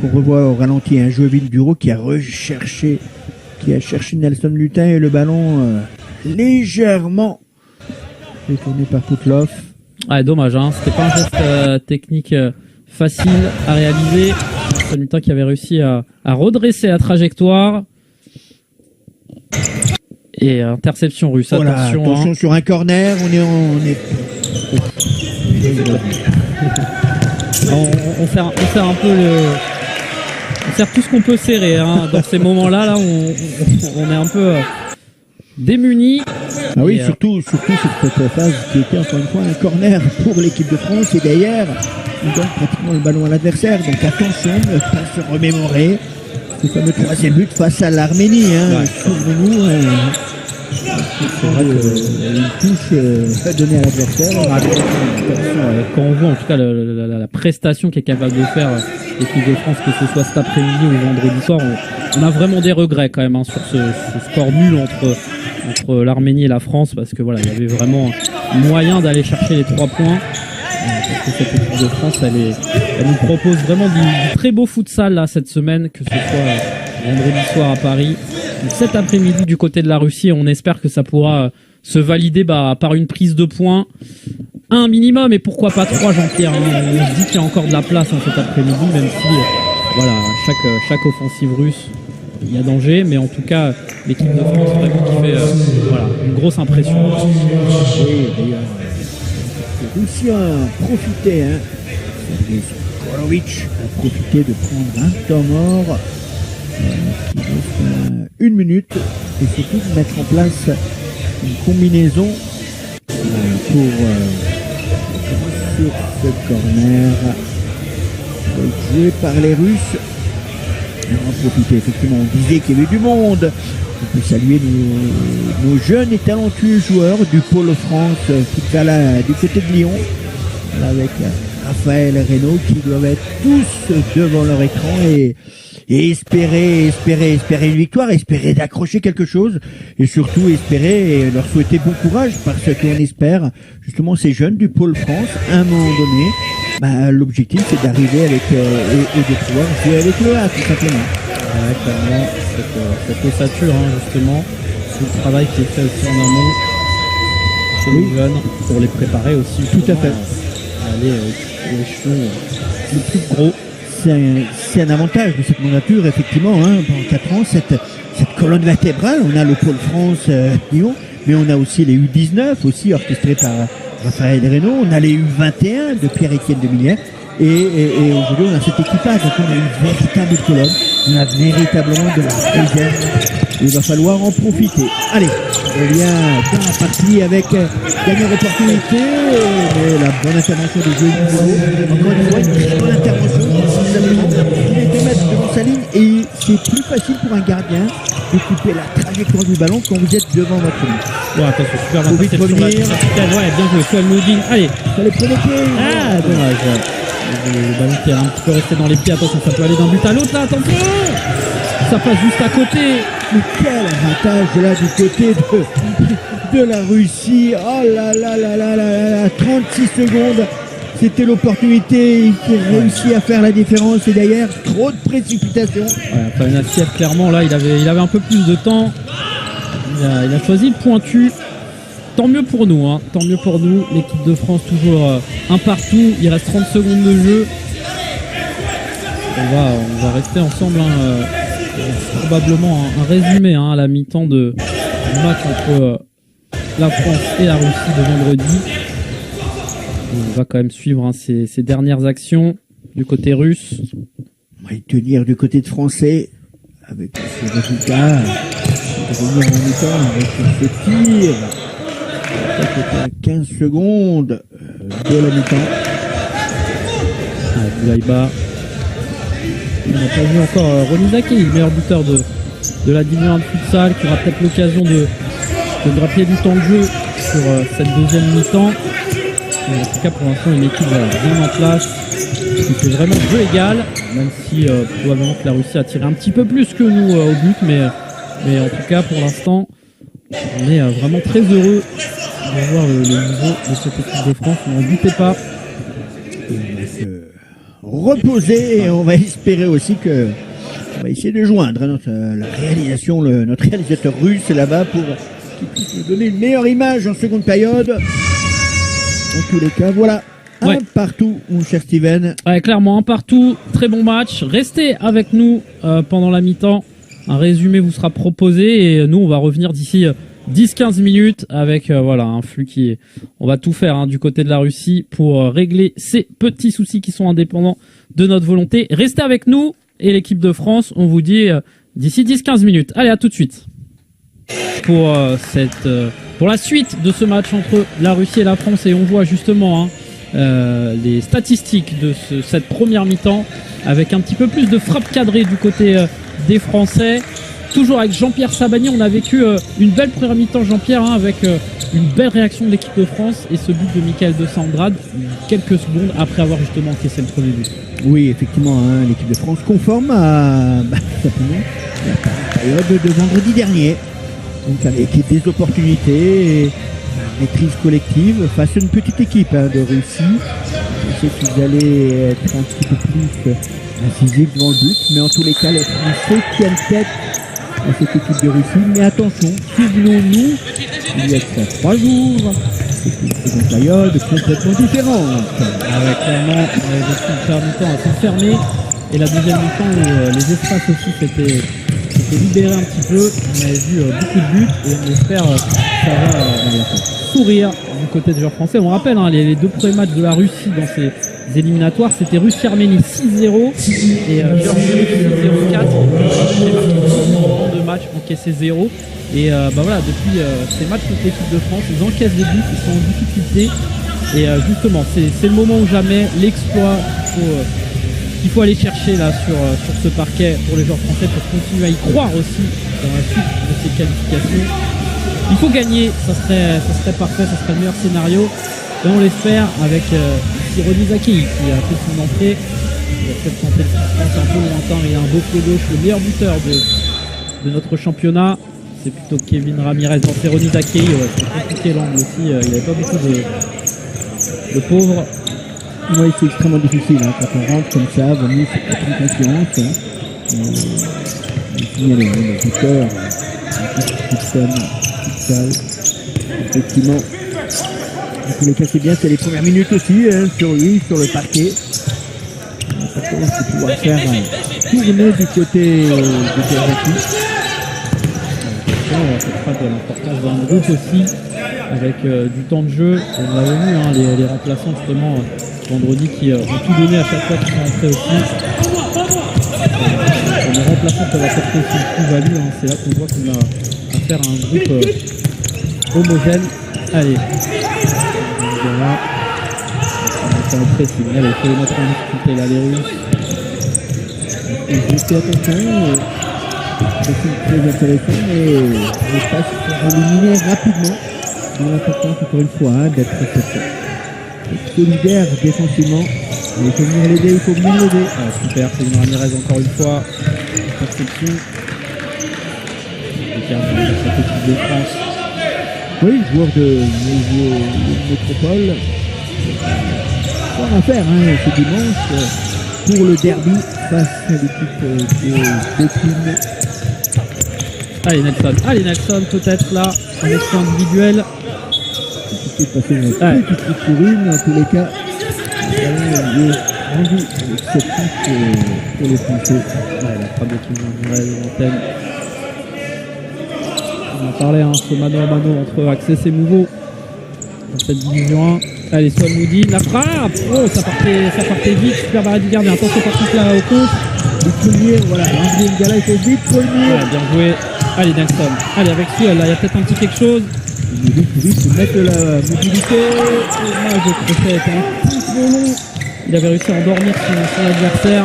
qu'on revoit au ralenti. Un Joëvin Bureau qui a cherché Nelson Lutin et le ballon légèrement détourné par Koutloff. Ah, dommage, hein. C'était pas un geste technique facile à réaliser. Nelson Lutin qui avait réussi à redresser la trajectoire. Et interception russe. Voilà, attention sur un corner, on serre un peu on serre tout ce qu'on peut serrer hein. Dans ces moments-là, là, on est un peu démunis. Ah oui, surtout sur cette phase qui était encore une fois un corner pour l'équipe de France et derrière, on donne pratiquement le ballon à l'adversaire. Donc attention, ne pas se remémorer. Le fameux troisième but face à l'Arménie. Hein. Ouais. Souvenez-nous, c'est vrai une touche donnée à l'adversaire. Quand on voit en tout cas la prestation qu'est capable de faire l'équipe de France, que ce soit cet après-midi ou vendredi soir, on a vraiment des regrets quand même hein, sur ce score nul entre l'Arménie et la France, parce que voilà, il y avait vraiment moyen d'aller chercher les 3 points. Parce que cette équipe de France, elle nous propose vraiment du très beau futsal là cette semaine, que ce soit vendredi soir à Paris, ou cet après-midi du côté de la Russie. On espère que ça pourra se valider par une prise de points, un minimum, et pourquoi pas 3, Jean-Pierre. On se dit qu'il y a encore de la place cet après-midi, même si voilà, chaque offensive russe, il y a danger, mais en tout cas l'équipe de France vraiment qui fait une grosse impression. Oui, les Russiens a profité, Kolovic a profité de prendre un temps mort qui reste 1 minute et surtout de mettre en place une combinaison pour sur ce corner joué par les Russes. en profiter. Effectivement, on disait qu'il y avait du monde. On peut saluer nos jeunes et talentueux joueurs du Pôle France Futsal du côté de Lyon, avec Raphaël et Reynaud qui doivent être tous devant leur écran et espérer une victoire, espérer d'accrocher quelque chose et surtout espérer et leur souhaiter bon courage parce qu'on espère justement ces jeunes du Pôle France à un moment donné. L'objectif c'est d'arriver avec et de pouvoir jouer avec le A tout simplement. Ouais, clairement, cette ossature justement, tout le travail qui est fait aussi en amont chez les jeunes pour les préparer aussi tout à fait à aller au échelon le plus gros. C'est un avantage de cette mandature, effectivement, pendant 4 ans, cette colonne vertébrale. On a le Pôle France Lyon, mais on a aussi les U19, aussi orchestrés par Raphaël Reynaud. On a les U21 de Pierre-Étienne Demilière. Et aujourd'hui, on a cette équipage. Donc, on a une véritable colonne. On a véritablement de la réserve. Il va falloir en profiter. Allez, on revient dans la partie avec dernière opportunité. Mais la bonne intervention de Joël Boulot. Encore une fois, une très bonne intervention. Il est 2 mètres devant sa ligne. Et c'est plus facile pour un gardien de couper la trajectoire du ballon quand vous êtes devant votre ligne. Ouais, attention, super interception de la capitaine. Ouais, bien joué, Soel Moudine. Allez. Ça les provoquer. Ah, dommage. Le ballon qui est un petit peu resté dans les pieds. Attention, ça peut aller d'un but à l'autre là. Attention. Ça passe juste à côté. Mais quel avantage là du côté de la Russie. Oh là là là là là là. 36 secondes. C'était l'opportunité. Il a réussi à faire la différence. Et derrière, trop de précipitation. Ouais, enfin, une assiette, clairement, là, il avait un peu plus de temps. Il a choisi le pointu. Tant mieux pour nous, tant mieux pour nous. L'équipe de France toujours un partout. Il reste 30 secondes de jeu. On va rester ensemble. Probablement un résumé à la mi-temps du match entre la France et la Russie de vendredi. On va quand même suivre ces dernières actions du côté russe. On va y tenir du côté de français avec ce résultat. On va revenir en mi-temps avec ce tir. C'était à 15 secondes de la mi-temps. Boulaïba. On n'a pas vu encore Ronizaki, le meilleur buteur de la Division de futsal, qui aura peut-être l'occasion de grappiller du temps de jeu sur cette deuxième mi-temps. En tout cas, pour l'instant, une équipe bien en place, qui fait vraiment jeu égal, même si probablement que la Russie a tiré un petit peu plus que nous au but, mais en tout cas, pour l'instant, on est vraiment très heureux de voir le niveau de cette équipe de France. N'en doutez pas. Et on va se reposer et on va espérer aussi que on va essayer de joindre la réalisation, notre réalisateur russe là-bas pour qu'il puisse nous donner une meilleure image en seconde période. En tous les cas, voilà. Un partout, mon cher Steven. Ouais, clairement, un partout. Très bon match. Restez avec nous pendant la mi-temps. Un résumé vous sera proposé et nous, on va revenir d'ici 10-15 minutes avec un flux qui est... On va tout faire du côté de la Russie pour régler ces petits soucis qui sont indépendants de notre volonté. Restez avec nous et l'équipe de France, on vous dit d'ici 10-15 minutes. Allez, à tout de suite. Pour la suite de ce match entre la Russie et la France, et on voit justement les statistiques de cette première mi-temps avec un petit peu plus de frappe cadrée du côté des Français. Toujours avec Jean-Pierre Sabani, on a vécu une belle première mi-temps, Jean-Pierre, avec une belle réaction de l'équipe de France et ce but de Michael de Sandrade quelques secondes après avoir justement encaissé le premier but. Oui, effectivement, l'équipe de France conforme à simplement la période de vendredi dernier. Donc avec des opportunités et une maîtrise collective face à une petite équipe de Russie. Je sais qu'ils allaient être un petit peu plus incisifs devant le but, mais en tous les cas, les Français tiennent tête à cette équipe de Russie. Mais attention, souvenons-nous, il y a 3 jours, c'est une seconde période complètement différente. Avec clairement les premières mi-temps à se fermer et la deuxième mi-temps où les espaces aussi s'étaient libérés un petit peu. On avait vu beaucoup de buts et on espère que ça va sourire du côté des joueurs français. On rappelle les 2 premiers matchs de la Russie dans ces éliminatoires, c'était Russie-Arménie 6-0 et Géorgie 0-4. De matchs encaissés 0 et depuis ces matchs contre l'équipe de France, ils encaissent des buts, ils sont en difficulté et justement c'est le moment ou jamais, l'exploit, qu'il faut aller chercher là sur ce parquet pour les joueurs français pour continuer à y croire aussi dans la suite de ces qualifications. Il faut gagner, ça serait parfait, ça serait le meilleur scénario. Et on l'espère avec Ronny Zakei qui a fait son entrée. Il a peut-être tenté le suspense un peu lointain, mais il a un beau pied gauche, le meilleur buteur de notre championnat. C'est plutôt Kevin Ramirez. Non, c'est Ronny Zakei, c'est compliqué l'angle aussi, il n'y avait pas beaucoup de pauvres. Oui, c'est extrêmement difficile, hein. Quand on rentre comme ça, vaut mieux faire une confiance. Signaler le buteur, effectivement. En tous les cas, c'est bien, c'est les premières minutes aussi, hein, sur lui, sur le parquet. L'important, c'est de pouvoir faire tourner du côté Jackie. Ça fera de l'importance dans le groupe aussi, avec du temps de jeu. On l'avait vu, hein, les remplaçants justement vendredi qui ont tout donné à chaque fois qu'ils sont entrés aussi. Les remplaçants peuvent apporter aussi une plus-value, hein. C'est là qu'on voit qu'on a affaire à un groupe homogène. Allez, voilà. On va entrer, c'est bien, il faut les mettre en difficulté là, les Russes. Faites attention, c'est très intéressant, mais les passes sont éliminées rapidement. C'est l'important encore une fois, hein, d'être solidaire défensivement. Il faut venir l'aider, il faut venir l'aider. Ah, super, c'est une Ramirez encore une fois. Perception. Le gardien de cette équipe de France. Oui, joueur de métropole. Pas à faire, hein, ce dimanche pour le derby face à l'équipe de Béthune. Allez Nelson peut-être là, un exploit individuel. C'est passer une petite figurine, en tous les cas. Il est rendu avec cette touche pour les Français. Ouais, la frappe de Kevin Ramirez de l'antenne. On en parlait, hein, ce mano à mano entre Access et Mouveau dans cette division 1. Allez, Swan Moody, la frappe. Oh, ça partait vite, super barré du gardien. Attention par contre là au contre. Il faut le lire, voilà, André Ngala, il faut vite pour le lire. Ouais, bien joué. Allez Nelson, allez avec Suel, là il y a peut-être un petit quelque chose. Il faut vite mettre de la mobilité. Moi je trouvais était un petit peu long. Il avait réussi à endormir son adversaire.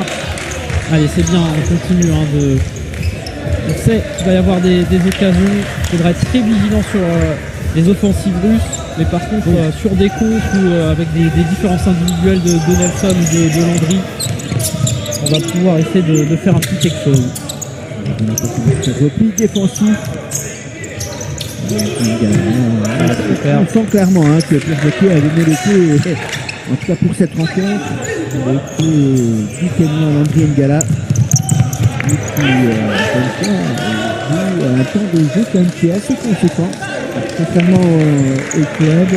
Allez, c'est bien, on continue, hein, on sait qu'il va y avoir des occasions. Il faudra être très vigilant sur les offensives russes. Mais par contre, sur des comptes ou avec des différences individuelles de Nelson ou de Landry, on va pouvoir essayer de faire un petit quelque chose. Repli défensif. Super. On sent clairement, hein, que Pierre Jacquet a donné le coup, en tout cas pour cette rencontre, avec du Kenyan Landry Ngala, qui joue un temps de jeu quand même qui est assez conséquent, contrairement au club,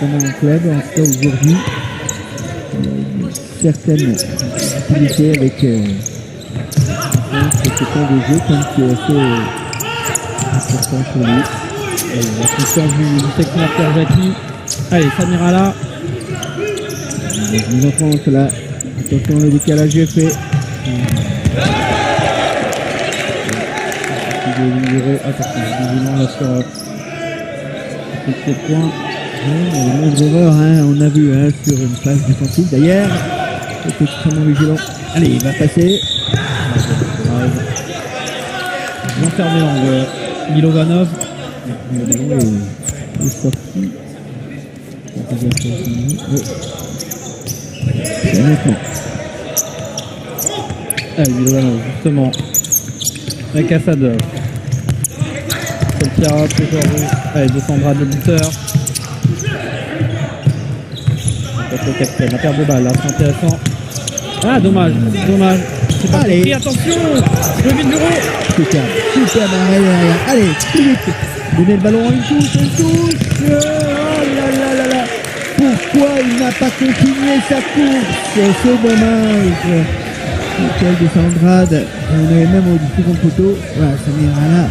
en tout cas aujourd'hui, certaines difficultés avec ce temps de jeu comme qui est assez important pour lui. La puissance du technicien Pierre Jacquet. Allez, Samira là. Nous entrons là. Attention, le décalage est fait. Attention, vigilant là sur le pied de point. Les moindres erreurs, hein, on a vu, hein, sur une phase défensive d'ailleurs. C'est extrêmement vigilant. Allez, il va passer. Bien fermé l'angle. Milovanov. Le ballon est sorti. Honnêtement. Allez, Milovanov, justement. Avec Assadov. Solpiara, toujours. Allez, de Sandra, le buteur. Le capitaine, la perte de balle, là, c'est intéressant. Ah, dommage. C'est pas Allez. compris, attention. Le vide bureau. Super barré derrière. Allez, plus vite. Donnez le ballon à une touche. Oh là là là. Pourquoi il n'a pas continué sa course? C'est dommage. Michael de Sandrade. On est même au second poteau. Voilà, Samira là.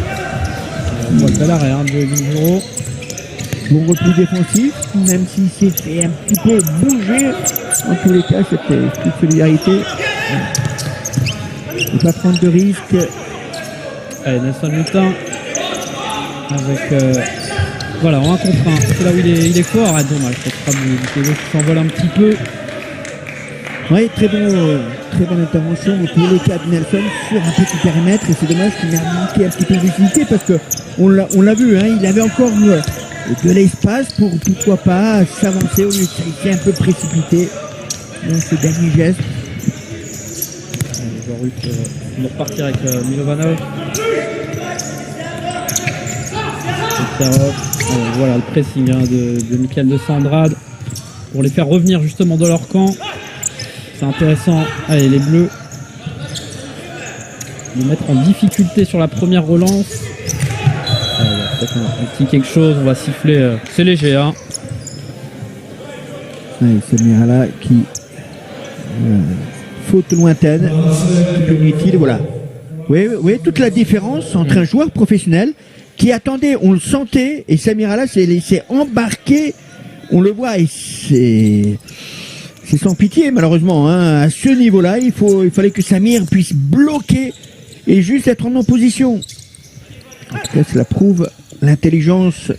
On voit que l'arrêt, hein, de Bureau. Bon repli défensif, même s'il s'est fait un petit peu bouger. En tous les cas, cette petite solidarité. Ne pas prendre de risques. Allez, Nelson Lutin. Avec. Voilà, en 1 contre 1. C'est là où il est fort. Ah, dommage. Cette frappe du Pégo qui s'envole un petit peu. Oui, très bonne intervention pour le cas de Nelson sur un petit périmètre, et c'est dommage qu'il ait manqué un petit peu de lucidité parce que on l'a vu, hein, il avait encore de l'espace pour pourquoi pas s'avancer au lieu de s'être un peu précipité dans ce dernier geste. On va repartir avec Milovanov. Voilà le pressing de Michael de Sandrade pour les faire revenir justement dans leur camp. C'est intéressant. Allez, les Bleus, les mettre en difficulté sur la première relance. Peut-être un petit quelque chose, on va siffler. C'est léger, hein. C'est Mirala qui faute lointaine, inutile, voilà. Oui, toute la différence entre un joueur professionnel qui attendait, on le sentait, et Samirala s'est laissé embarquer, on le voit, et c'est sans pitié malheureusement, hein. À ce niveau-là, il fallait que Samir puisse bloquer et juste être en opposition. En tout cas, cela prouve l'intelligence,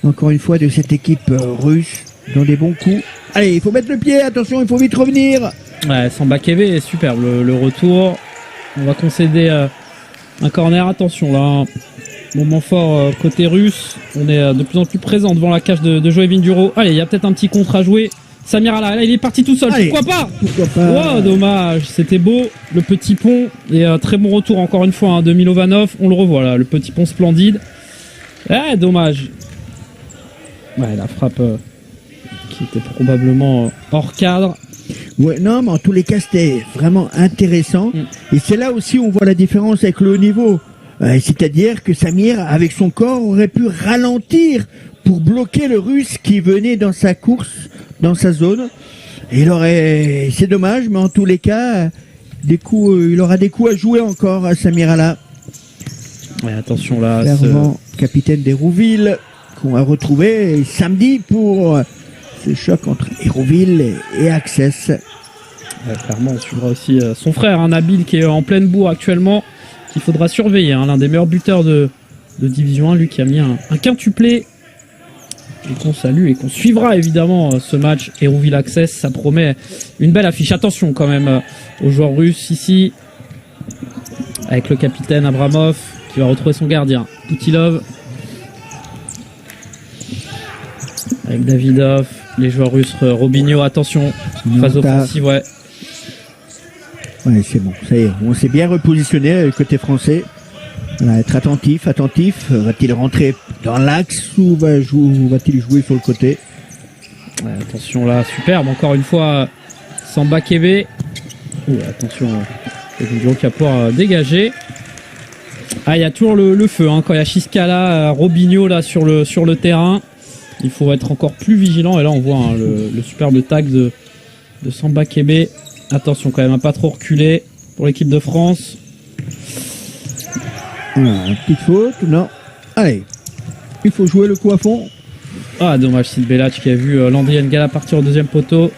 encore une fois, de cette équipe russe, dans des bons coups. Allez, il faut mettre le pied, attention, il faut vite revenir. Ouais, Sambakeve est superbe, le retour. On va concéder un corner, attention là. Moment fort côté russe. On est de plus en plus présent devant la cage de Joey Vinduro. Allez, il y a peut-être un petit contre à jouer. Samir là, il est parti tout seul. Allez, pourquoi pas. Oh, dommage, c'était beau. Le petit pont et très bon retour encore une fois de Milovanov. On le revoit là, le petit pont splendide. Dommage. Ouais, la frappe qui était probablement hors cadre. Ouais, non, mais en tous les cas, c'était vraiment intéressant. Et c'est là aussi où on voit la différence avec le haut niveau. C'est-à-dire que Samir, avec son corps, aurait pu ralentir pour bloquer le Russe qui venait dans sa course, dans sa zone. Et c'est dommage, mais en tous les cas, il aura des coups à jouer encore à Samirala. Ouais, attention là. Clairement, capitaine d'Hérouville, qu'on va retrouver samedi pour ce choc entre Hérouville et Access. Ouais, clairement, on suivra aussi son frère, Nabil, qui est en pleine bourre actuellement, qu'il faudra surveiller, l'un des meilleurs buteurs de Division 1, lui qui a mis un quintuplé, et qu'on salue et qu'on suivra évidemment ce match Hérouville Access. Ça promet une belle affiche. Attention quand même aux joueurs russes ici, avec le capitaine Abramov qui va retrouver son gardien Poutilov, avec Davidov, les joueurs russes, Robinho, attention, phase offensive, ouais. Ouais, c'est bon, ça y est, on s'est bien repositionné côté français. Voilà, être attentif. Va-t-il rentrer dans l'axe ou va-t-il jouer sur le côté? Ouais, attention là, superbe, encore une fois, Sambakeve. Attention, Vinduro qui va pouvoir dégager. Il y a toujours le feu, quand il y a Chiskala, Robinho là sur le terrain. Il faut être encore plus vigilant, et là on voit le superbe tag de Sambakeve. Attention quand même à pas trop reculer pour l'équipe de France. Une petite faute, non. Allez, il faut jouer le coup à fond. Dommage, Sid Belac qui a vu Landry N'Gala partir au deuxième poteau.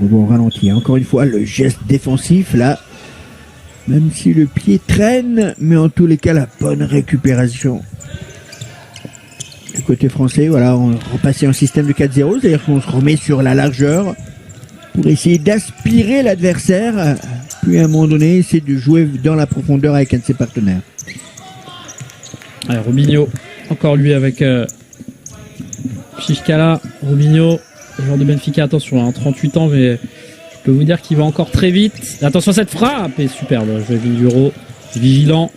On va au ralenti. Encore une fois, le geste défensif là. Même si le pied traîne, mais en tous les cas, la bonne récupération. Du côté français, voilà, on repassait en système de 4-0, c'est-à-dire qu'on se remet sur la largeur pour essayer d'aspirer l'adversaire, puis à un moment donné, essayer de jouer dans la profondeur avec un de ses partenaires. Allez, Robinho, encore lui avec Chiskala. Robinho, joueur de Benfica, attention, 38 ans, mais je peux vous dire qu'il va encore très vite. Attention à cette frappe, et superbe, joueur Vinduro, vigilant.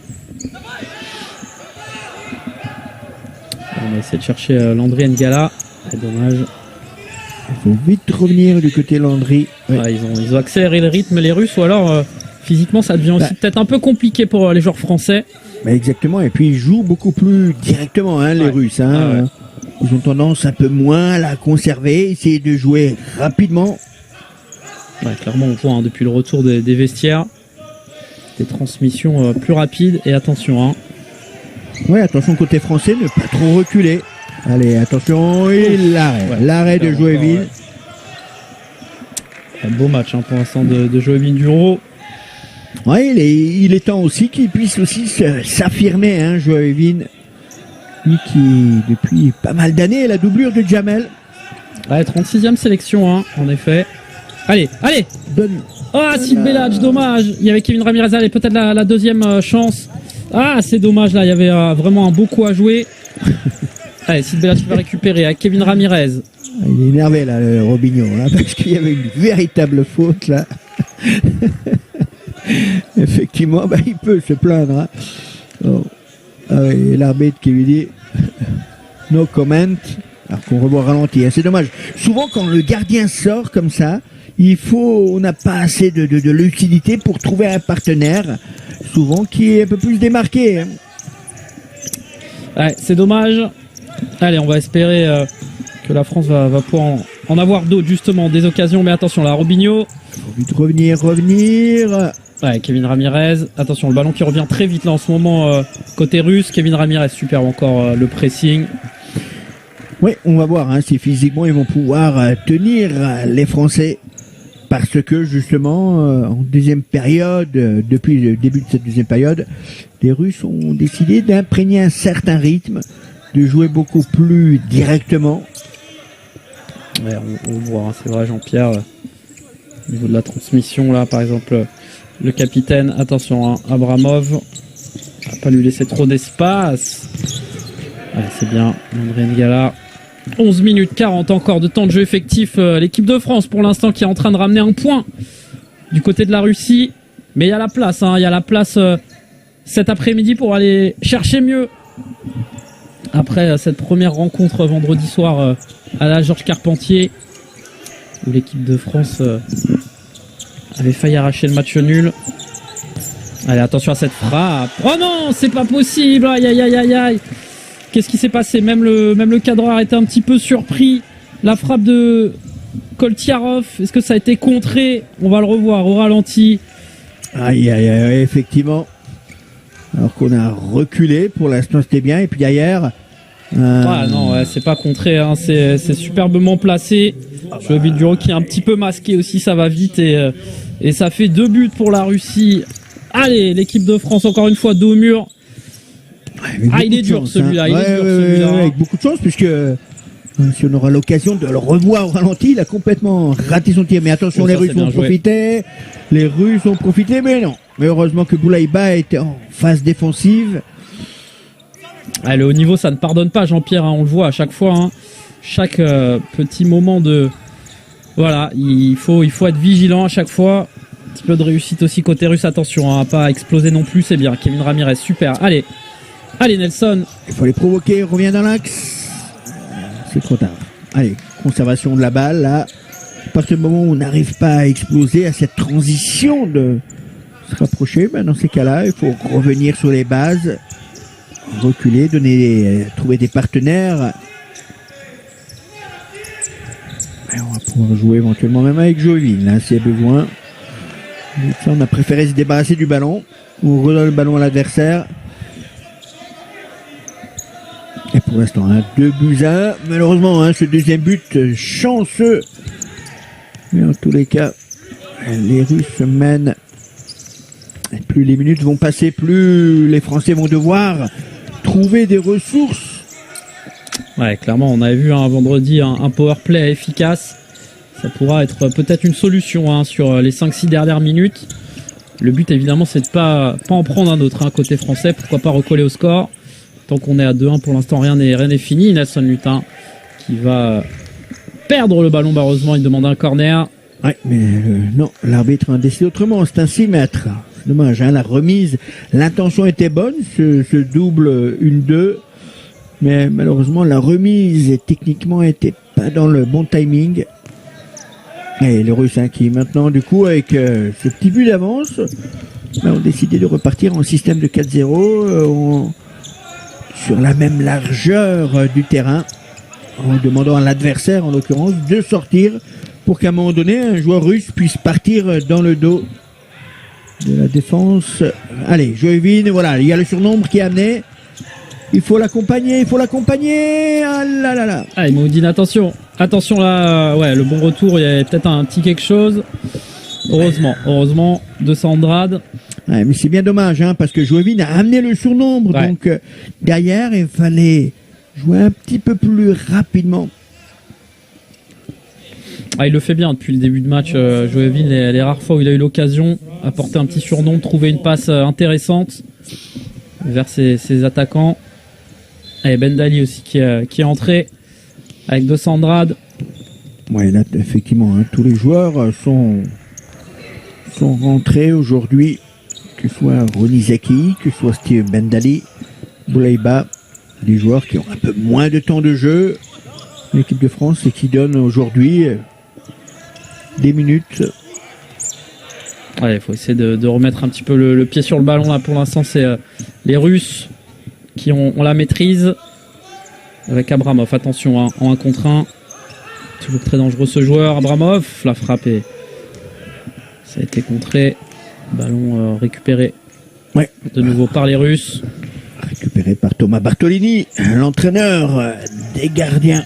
On va essayer de chercher Landry N'Gala. C'est dommage. Il faut vite revenir du côté Landry. Ouais. Ils ont accéléré le rythme, les Russes, ou alors physiquement ça devient aussi peut-être un peu compliqué pour les joueurs français. Exactement, et puis ils jouent beaucoup plus directement, les Russes. Ils ont tendance un peu moins à la conserver, essayer de jouer rapidement. Ouais, clairement, on voit depuis le retour des vestiaires des transmissions plus rapides, et attention. Ouais, attention côté français, ne pas trop reculer. Allez, attention, et l'arrêt de Joéville. Ouais. Un beau match pour l'instant de Joey Vinduro. Ouais, il est temps aussi qu'il puisse aussi s'affirmer, Joéville. technique qui, depuis pas mal d'années, est la doublure de Jamel. Ouais, 36e sélection, hein, en effet. Allez, allez. Donne. Ah, Sid Belac, dommage. Il y avait Kevin Ramirez, allez, peut-être la deuxième chance. Ah, c'est dommage, là, il y avait vraiment un beau coup à jouer. Allez, Sid Belac va récupérer avec Kevin Ramirez. Il est énervé, là, le Robinho, là, parce qu'il y avait une véritable faute, là. Effectivement, bah, il peut se plaindre. Hein. Oh. Ah oui, l'arbitre qui lui dit no comment, alors qu'on revoit ralenti. C'est dommage. Souvent, quand le gardien sort comme ça, on n'a pas assez de lucidité pour trouver un partenaire, souvent qui est un peu plus démarqué. Hein. Ouais, c'est dommage. Allez, on va espérer que la France va pouvoir en avoir d'autres, justement, des occasions. Mais attention, là, Robinho. Faut vite revenir. Ouais, Kevin Ramirez. Attention, le ballon qui revient très vite là en ce moment côté russe. Kevin Ramirez, super encore le pressing. Oui, on va voir hein, si physiquement ils vont pouvoir tenir les Français. Parce que justement, en deuxième période, depuis le début de cette deuxième période, les Russes ont décidé d'imprégner un certain rythme, de jouer beaucoup plus directement. Ouais, on voit, hein, c'est vrai Jean-Pierre, au niveau de la transmission là, par exemple, le capitaine, attention, hein, Abramov, on va pas lui laisser trop d'espace. Ouais, c'est bien, André Ngala. 11 minutes 40 encore de temps de jeu effectif. L'équipe de France pour l'instant qui est en train de ramener un point du côté de la Russie. Mais il y a la place, hein, il y a la place cet après-midi pour aller chercher mieux. Après cette première rencontre vendredi soir à la Georges Carpentier, où l'équipe de France avait failli arracher le match nul. Allez, attention à cette frappe. Oh non, c'est pas possible. Aïe, aïe, aïe, aïe, aïe. Qu'est-ce qui s'est passé? Même le cadreur était un petit peu surpris. La frappe de Koltiarov, est-ce que ça a été contré? On va le revoir au ralenti. Aïe, aïe, aïe, effectivement. Alors qu'on a reculé, pour l'instant c'était bien. Et puis derrière... Ah non, ouais, c'est pas contré, hein. C'est superbement placé. Jeu Viduro qui est un petit peu masqué aussi, ça va vite. Et ça fait 2 buts pour la Russie. Allez, l'équipe de France, encore une fois, dos au mur. Il est dur celui-là, avec beaucoup de chance puisque si on aura l'occasion de le revoir au ralenti, il a complètement raté son tir. Mais attention, les Russes ont profité, mais non. Mais heureusement que Boulaïba était en phase défensive. Le haut niveau, ça ne pardonne pas, Jean-Pierre, hein, on le voit à chaque fois. Hein. Chaque petit moment de... Voilà, il faut être vigilant à chaque fois. Un petit peu de réussite aussi côté russe, attention, hein, à pas exploser non plus, c'est bien. Kevin Ramirez, super, allez, Nelson. Il faut les provoquer, revient dans l'axe. C'est trop tard. Allez, conservation de la balle, là. À partir du moment où on n'arrive pas à exploser, à cette transition de se rapprocher, dans ces cas-là, il faut revenir sur les bases, reculer, trouver des partenaires. Et on va pouvoir jouer éventuellement même avec Jovin, là, s'il y a besoin. Donc ça, on a préféré se débarrasser du ballon. On redonne le ballon à l'adversaire. Et pour l'instant, 2-1. Malheureusement, ce deuxième but chanceux. Mais en tous les cas, les Russes mènent. Et plus les minutes vont passer, plus les Français vont devoir trouver des ressources. Ouais, clairement, on avait vu vendredi un power play efficace. Ça pourra être peut-être une solution sur les 5-6 dernières minutes. Le but, évidemment, c'est de pas en prendre un autre côté français. Pourquoi pas recoller au score. Tant qu'on est à 2-1, pour l'instant, rien n'est fini. Nelson Lutin qui va perdre le ballon, malheureusement. Il demande un corner. Ouais, mais non, l'arbitre a décidé autrement. C'est un 6 mètres. C'est dommage, la remise. L'intention était bonne, ce double 1-2. Mais malheureusement, la remise, techniquement, était pas dans le bon timing. Et les Russes, qui maintenant, du coup, avec ce petit but d'avance, ont décidé de repartir en système de 4-0. Sur la même largeur du terrain, en demandant à l'adversaire, en l'occurrence, de sortir pour qu'à un moment donné, un joueur russe puisse partir dans le dos de la défense. Allez, Jovin, voilà, il y a le surnombre qui est amené. Il faut l'accompagner. Ah là là là. Allez, Maudine, attention là, ouais, le bon retour, il y avait peut-être un petit quelque chose. Heureusement, de Sandrade. Ouais, mais c'est bien dommage, hein, parce que Joevin a amené le surnombre, Ouais. donc derrière, il fallait jouer un petit peu plus rapidement. Ah, il le fait bien depuis le début de match, Joevin, les rares fois où il a eu l'occasion, apporter un petit surnom, trouver une passe intéressante vers ses attaquants. Et Ben Dali aussi qui est entré avec De Sandrade. Ouais, là, effectivement, hein, tous les joueurs sont rentrés aujourd'hui, que ce soit Ronny Zeki, que ce soit Steve Bendali, Boulaiba, des joueurs qui ont un peu moins de temps de jeu. L'équipe de France et qui donne aujourd'hui des minutes. Ouais, il faut essayer de remettre un petit peu le pied sur le ballon là. Pour l'instant, c'est les Russes qui ont la maîtrise avec Abramov. Attention, hein, en 1 contre 1. Toujours très dangereux ce joueur. Abramov, la frappe et ça a été contré. Ballon récupéré. Ouais. De nouveau par les Russes. Récupéré par Thomas Bartolini, l'entraîneur des gardiens.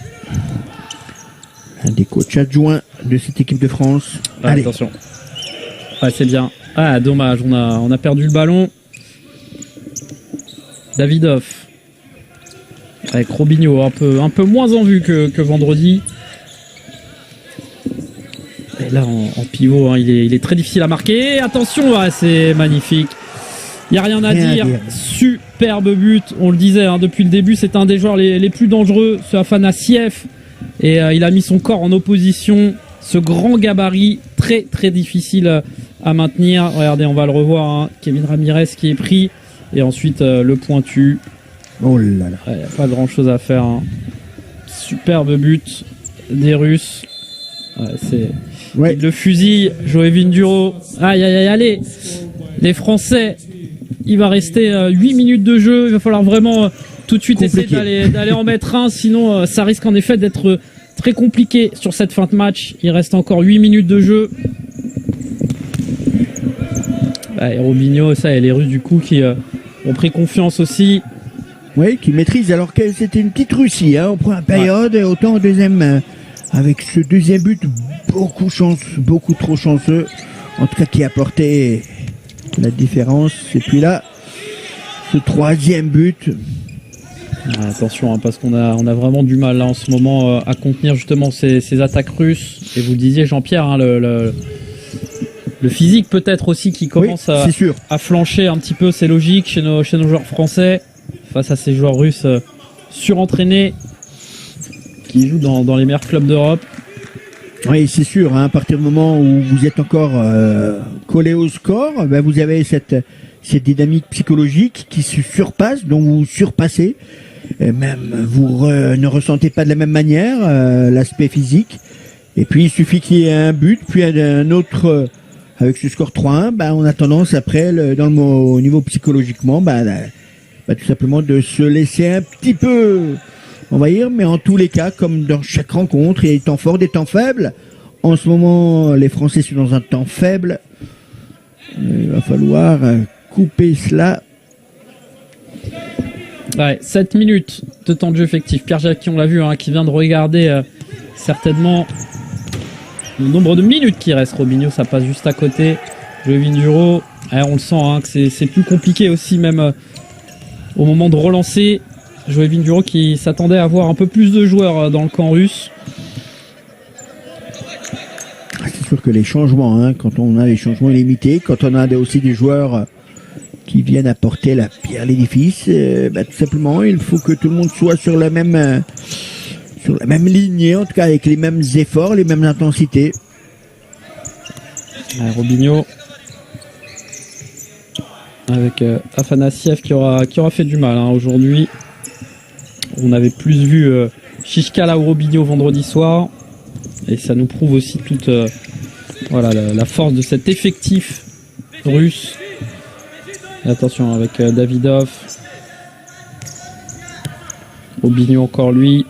Un des coachs adjoints de cette équipe de France. Ah, Allez. attention. Ah, c'est bien. Ah, dommage, on a perdu le ballon. Davidov. Avec Robinho, un peu moins en vue que vendredi. Et là, en pivot, hein, il est très difficile à marquer. Attention, ah, c'est magnifique. Il n'y a rien à dire. Superbe but. On le disait hein, depuis le début, c'est un des joueurs les plus dangereux, ce Afanassiev. Et il a mis son corps en opposition. Ce grand gabarit, très très difficile à maintenir. Regardez, on va le revoir. Hein. Kevin Ramirez qui est pris. Et ensuite, le pointu. Oh là là. Ouais, pas grand chose à faire. Hein. Superbe but des Russes. Ouais, c'est... Ouais. Le fusil, Joevin Duro. Aïe, aïe, aïe, allez. Les Français, il va rester 8 minutes de jeu. Il va falloir vraiment tout de suite compliqué. essayer d'aller en mettre un. Sinon, ça risque en effet d'être très compliqué sur cette fin de match. Il reste encore 8 minutes de jeu. Et Robinho, ça, et les Russes du coup qui ont pris confiance aussi. Oui, qui maîtrise, alors que c'était une petite Russie, hein, en première période, et autant en deuxième, avec ce deuxième but, beaucoup trop chanceux, en tout cas qui a apporté la différence. Et puis là, ce troisième but. Attention, hein, parce qu'on a vraiment du mal là en ce moment à contenir justement ces attaques russes. Et vous le disiez, Jean-Pierre, hein, le physique peut-être aussi qui commence à flancher un petit peu, c'est logique chez nos joueurs français face à ces joueurs russes surentraînés qui jouent dans les meilleurs clubs d'Europe. Oui, c'est sûr, hein, à partir du moment où vous êtes encore collé au score, ben vous avez cette dynamique psychologique qui se surpasse, dont vous surpassez. Et même vous ne ressentez pas de la même manière l'aspect physique. Et puis il suffit qu'il y ait un but, puis un autre avec ce score 3-1, ben on a tendance après, au niveau psychologiquement, tout simplement de se laisser un petit peu envahir, mais en tous les cas, comme dans chaque rencontre, il y a des temps forts, des temps faibles. En ce moment, les Français sont dans un temps faible. Il va falloir couper cela. Ouais, 7 minutes de temps de jeu effectif. Pierre Jacqui, on l'a vu, hein, qui vient de regarder certainement le nombre de minutes qui reste. Robinho, ça passe juste à côté. Joevin Duro, on le sent hein, que c'est plus compliqué aussi, même au moment de relancer. Joevin Duro qui s'attendait à avoir un peu plus de joueurs dans le camp russe. C'est sûr que les changements, hein, quand on a les changements limités, quand on a aussi des joueurs qui viennent apporter la pierre à l'édifice, tout simplement, il faut que tout le monde soit sur la même lignée, en tout cas avec les mêmes efforts, les mêmes intensités. Robinho avec Afanassiev qui aura fait du mal hein, aujourd'hui. On avait plus vu Chichkala ou Robinho vendredi soir, et ça nous prouve aussi toute la force de cet effectif russe. Et attention avec Davidov, Robinho encore lui.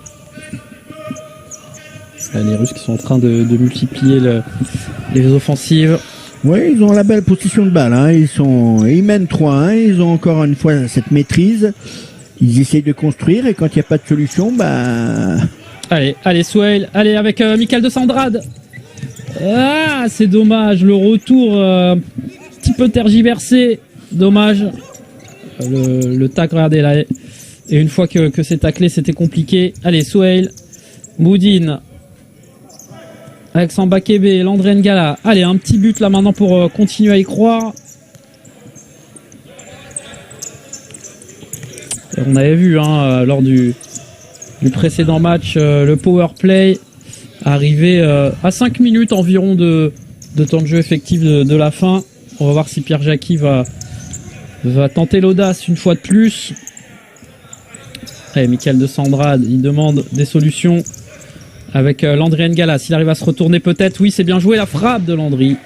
Les Russes qui sont en train de multiplier les offensives. Oui, ils ont la belle position de balle, hein. Ils mènent 3-1, ils ont encore une fois cette maîtrise. Ils essayent de construire, et quand il n'y a pas de solution, Allez, Souhail, allez avec Michael de Sandrade. Ah, c'est dommage, le retour un petit petit peu tergiversé. Dommage. Le tac, regardez là. Et une fois que c'est taclé, c'était compliqué. Allez, Souheil, Moudine, Alexandre Bakebe, Landry N'Gala. Allez, un petit but là maintenant pour continuer à y croire. Et on avait vu lors du précédent match le power play arriver à 5 minutes environ de temps de jeu effectif de la fin. On va voir si Pierre Jacqui va tenter l'audace une fois de plus. Et Michael de Sandrade, il demande des solutions avec Landry N'Gala. S'il arrive à se retourner peut-être. Oui, c'est bien joué, la frappe de Landry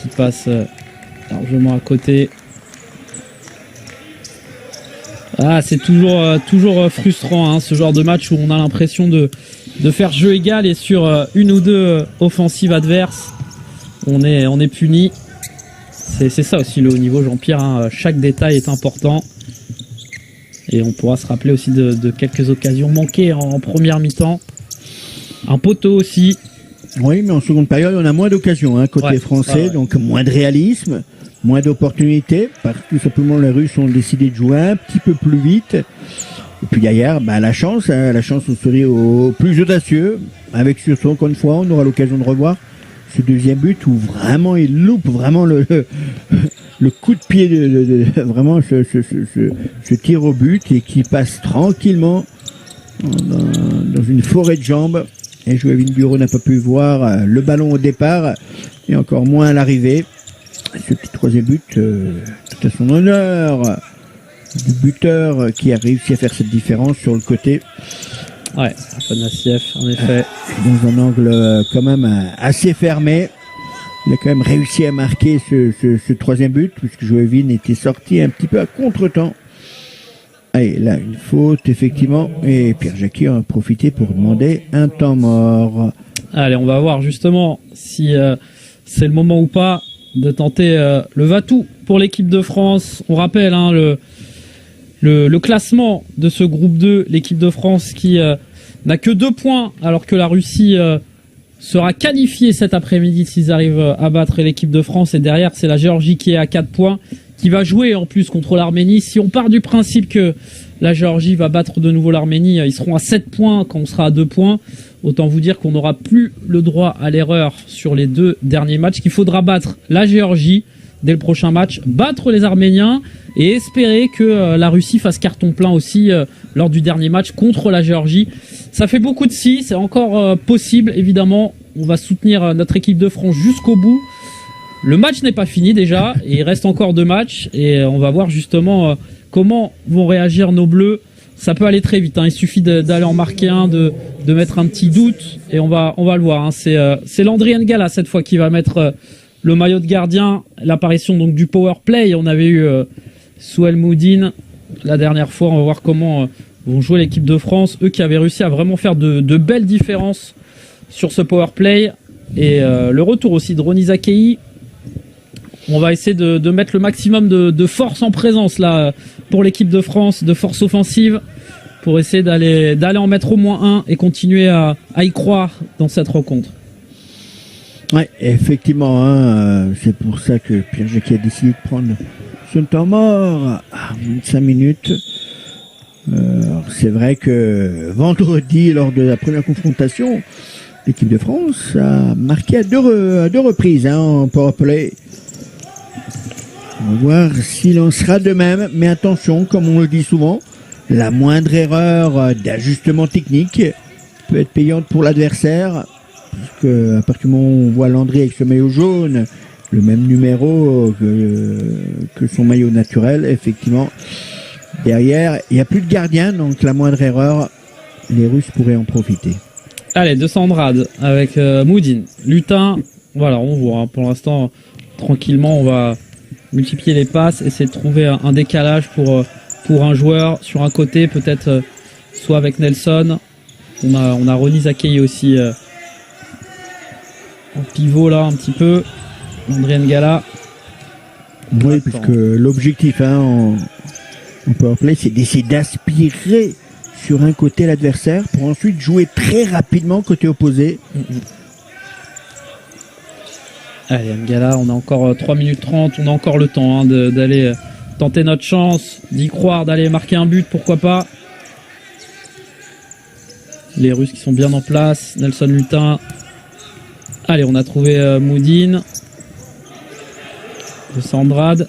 qui passe largement à côté. Ah, c'est toujours frustrant ce genre de match où on a l'impression de faire jeu égal et sur une ou deux offensives adverses, on est puni. C'est ça aussi le haut niveau, Jean-Pierre. Chaque détail est important. Et on pourra se rappeler aussi de quelques occasions manquées en première mi-temps. Un poteau aussi. Oui, mais en seconde période, on a moins d'occasions côté français, donc moins de réalisme, moins d'opportunités, parce que tout simplement les Russes ont décidé de jouer un petit peu plus vite. Et puis derrière, la chance on serait au plus audacieux, avec surtout encore une fois, on aura l'occasion de revoir ce deuxième but où vraiment il loupe vraiment le coup de pied vraiment ce tir au but et qui passe tranquillement dans une forêt de jambes. Et Joëvin Bureau n'a pas pu voir le ballon au départ et encore moins à l'arrivée. Ce petit troisième but, tout à son honneur, du buteur qui a réussi à faire cette différence sur le côté. Ouais, Afanasiev, en effet. Dans un angle quand même assez fermé. Il a quand même réussi à marquer ce troisième but, puisque Joëvin était sorti un petit peu à contre-temps. Allez, là, une faute, effectivement. Et Pierre Jacqui en a profité pour demander un temps mort. Allez, on va voir justement si c'est le moment ou pas de tenter le va-tout pour l'équipe de France. On rappelle le classement de ce groupe 2, l'équipe de France qui n'a que 2 points, alors que la Russie sera qualifiée cet après-midi s'ils arrivent à battre l'équipe de France. Et derrière, c'est la Géorgie qui est à 4 points, qui va jouer en plus contre l'Arménie. Si on part du principe que la Géorgie va battre de nouveau l'Arménie, ils seront à 7 points quand on sera à 2 points. Autant vous dire qu'on n'aura plus le droit à l'erreur sur les 2 derniers matchs, qu'il faudra battre la Géorgie dès le prochain match, battre les Arméniens et espérer que la Russie fasse carton plein aussi lors du dernier match contre la Géorgie. Ça fait beaucoup de si, c'est encore possible évidemment. On va soutenir notre équipe de France jusqu'au bout. Le match n'est pas fini déjà, et il reste encore 2 matchs, et on va voir justement comment vont réagir nos Bleus. Ça peut aller très vite, il suffit d'aller en marquer un, de mettre un petit doute, et on va le voir. C'est Landry N'Gala cette fois qui va mettre le maillot de gardien. L'apparition donc du power play, on avait eu Souheil Moudine la dernière fois. On va voir comment vont jouer l'équipe de France, eux qui avaient réussi à vraiment faire de belles différences sur ce power play. Et le retour aussi de Ronny Zakei. On va essayer de mettre le maximum de force en présence là pour l'équipe de France, de force offensive, pour essayer d'aller en mettre au moins un et continuer à y croire dans cette rencontre. Ouais, effectivement, c'est pour ça que Pierre Jacqui a décidé de prendre son temps mort à 5 minutes. C'est vrai que vendredi, lors de la première confrontation, l'équipe de France a marqué à deux reprises en powerplay. On va voir s'il en sera de même, mais attention, comme on le dit souvent, la moindre erreur d'ajustement technique peut être payante pour l'adversaire, puisque à partir du moment où on voit Landry avec ce maillot jaune, le même numéro que son maillot naturel, effectivement, derrière, il n'y a plus de gardien, donc la moindre erreur, les Russes pourraient en profiter. Allez, de Sandrade avec Moudine. Lutin, voilà, on voit, pour l'instant, tranquillement, on va multiplier les passes, essayer de trouver un décalage pour un joueur sur un côté, peut-être soit avec Nelson. On a Ronny Zakei aussi en pivot là un petit peu. Landry N'Gala. Oui, puisque l'objectif en powerplay, c'est d'essayer d'aspirer sur un côté l'adversaire pour ensuite jouer très rapidement côté opposé. Allez, Mgala, on a encore 3 minutes 30, on a encore le temps d'aller tenter notre chance, d'y croire, d'aller marquer un but, pourquoi pas. Les Russes qui sont bien en place, Nelson Lutin. Allez, on a trouvé Moudine. De Sandrade.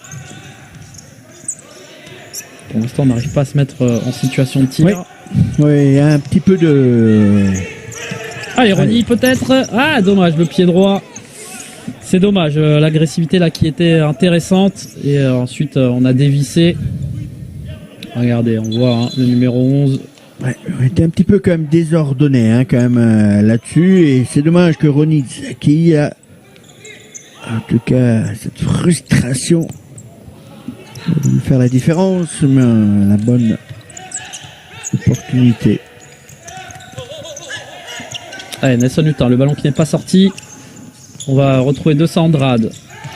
Pour l'instant, on n'arrive pas à se mettre en situation de tir. Oui, il y a un petit peu de... Allez, Ronny peut-être. Ah, dommage, le pied droit. C'est dommage, l'agressivité là qui était intéressante. Et ensuite, on a dévissé. Regardez, on voit le numéro 11. Ouais, on était un petit peu quand même désordonné quand même là-dessus. Et c'est dommage que Ronny Zaki a, en tout cas, cette frustration de faire la différence, mais la bonne opportunité. Allez, Nelson Lutin, le ballon qui n'est pas sorti. On va retrouver 200 Andrade.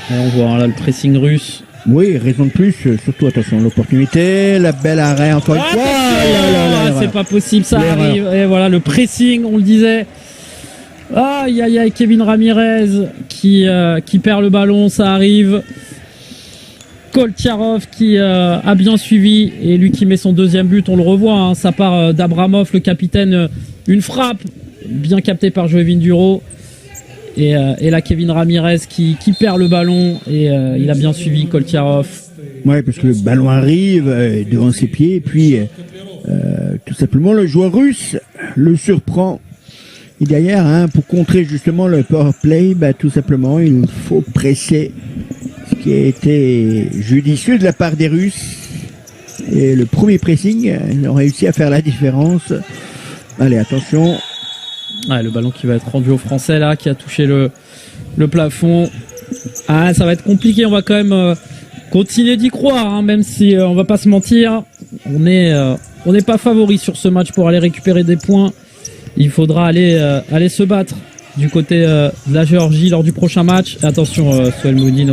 Et on voit là le pressing russe. Oui, raison de plus, surtout attention, l'opportunité, la belle arrêt encore une fois. C'est pas possible, ça arrive. Et voilà, le pressing, on le disait. Aïe aïe aïe, Kevin Ramirez qui perd le ballon, ça arrive. Koltcharov qui a bien suivi et lui qui met son deuxième but, on le revoit, ça part d'Abramov, le capitaine, une frappe bien captée par Joëvin Duro. Et là Kevin Ramirez qui perd le ballon et il a bien suivi Koltcharov. Ouais, parce que le ballon arrive devant ses pieds et puis tout simplement le joueur russe le surprend. Et derrière, pour contrer justement le power play, tout simplement il faut presser, ce qui a été judicieux de la part des Russes. Et le premier pressing, ils ont réussi à faire la différence. Allez, attention. Ouais, le ballon qui va être rendu aux Français là, qui a touché le plafond. Ah, ça va être compliqué, on va quand même continuer d'y croire, même si on va pas se mentir. On n'est pas favori sur ce match pour aller récupérer des points. Il faudra aller se battre du côté de la Géorgie lors du prochain match. Attention, Soel Moudine,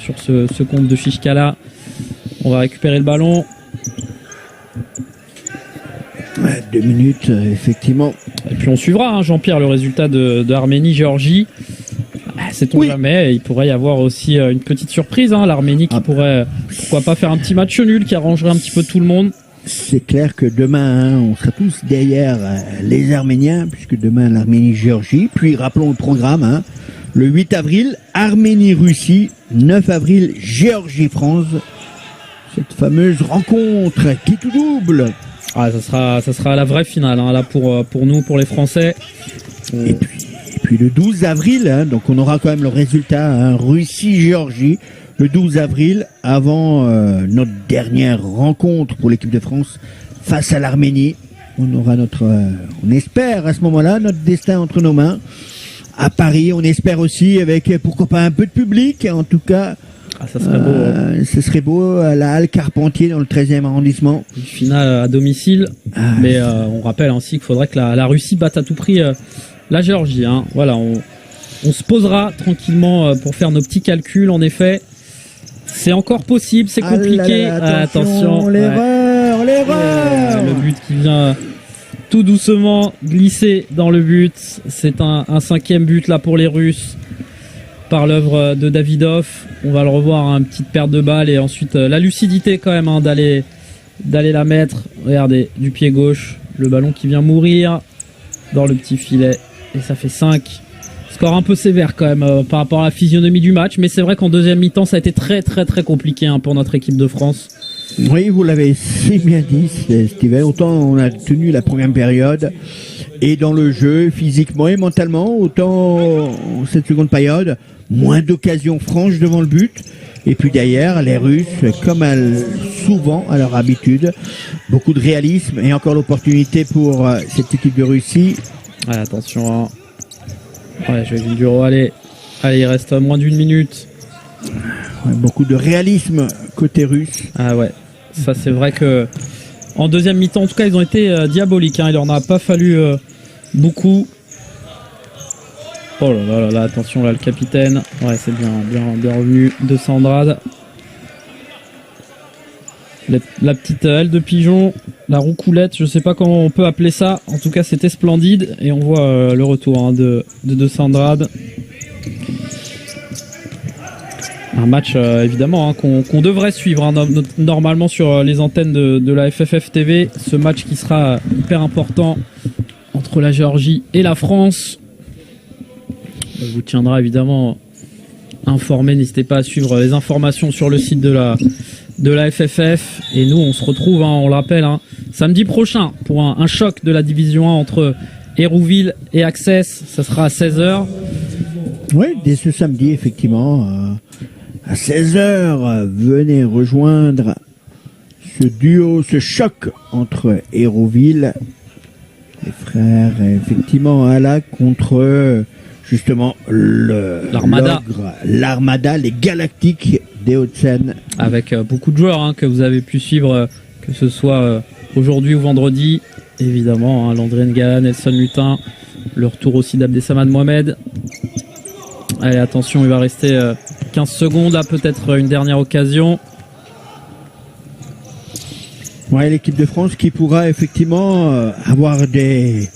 sur ce compte de Chichka là. On va récupérer le ballon. 2 minutes, effectivement. Et puis on suivra, Jean-Pierre, le résultat de Arménie-Géorgie. Sait-on jamais, il pourrait y avoir aussi une petite surprise, l'Arménie qui pourrait, pourquoi pas, faire un petit match nul qui arrangerait un petit peu tout le monde. C'est clair que demain, on sera tous derrière les Arméniens, puisque demain l'Arménie-Géorgie. Puis rappelons le programme, le 8 avril, Arménie-Russie, 9 avril, Géorgie-France. Cette fameuse rencontre qui tout double. Ah, ça sera la vraie finale, là pour nous, pour les Français. Et puis le 12 avril, donc on aura quand même le résultat, Russie-Géorgie, le 12 avril, avant notre dernière rencontre pour l'équipe de France face à l'Arménie. On aura on espère à ce moment-là, notre destin entre nos mains. À Paris, on espère aussi avec, pourquoi pas, un peu de public, en tout cas. Ça serait beau. Ce serait beau à la Halle Carpentier dans le 13e arrondissement. Une finale à domicile. Mais on rappelle aussi qu'il faudrait que la Russie batte à tout prix la Géorgie. Voilà, on se posera tranquillement pour faire nos petits calculs. En effet, c'est encore possible, c'est compliqué. Attention, l'erreur. Le but qui vient tout doucement glisser dans le but. C'est un 5e but là pour les Russes. Par l'œuvre de Davidov, on va le revoir, une petite perte de balle et ensuite la lucidité quand même d'aller la mettre. Regardez, du pied gauche, le ballon qui vient mourir dans le petit filet et ça fait 5. Score un peu sévère quand même par rapport à la physionomie du match, mais c'est vrai qu'en deuxième mi-temps ça a été très très très compliqué pour notre équipe de France. Oui, vous l'avez si bien dit, Steven. Autant on a tenu la première période et dans le jeu, physiquement et mentalement, autant cette seconde période, moins d'occasions franches devant le but. Et puis derrière, les Russes, comme souvent à leur habitude, beaucoup de réalisme et encore l'opportunité pour cette équipe de Russie. Ouais, attention. Ouais, je vais du Duro. Allez, il reste moins d'1 minute. Ouais, beaucoup de réalisme côté russe. Ah ouais, ça c'est vrai que en deuxième mi-temps, en tout cas, ils ont été diaboliques. Il leur en a pas fallu beaucoup. Oh là là, attention là, le capitaine. Ouais, c'est bien revenu de Sandrade. La petite aile de pigeon, la roucoulette, je sais pas comment on peut appeler ça. En tout cas, c'était splendide et on voit le retour de Sandrade. Un match évidemment hein, qu'on devrait suivre hein, normalement sur les antennes de la FFF TV. Ce match qui sera hyper important entre la Géorgie et la France. On vous tiendra évidemment informé. N'hésitez pas à suivre les informations sur le site de la FFF. Et nous, on se retrouve, hein, on le rappelle, hein, samedi prochain pour un choc de la division 1 entre Hérouville et Access. Ça sera à 16h. Oui, dès ce samedi, effectivement. À 16h, venez rejoindre ce duo, ce choc entre Hérouville, les frères, effectivement, Ala contre... justement l'Armada, les Galactiques des Hauts-de-Seine. Avec beaucoup de joueurs hein, que vous avez pu suivre, que ce soit aujourd'hui ou vendredi. Évidemment, hein, Landry N'Gala, Nelson Lutin, le retour aussi d'Abdessamad Mohamed. Allez, attention, il va rester 15 secondes, là peut-être une dernière occasion. Ouais, l'équipe de France qui pourra effectivement avoir des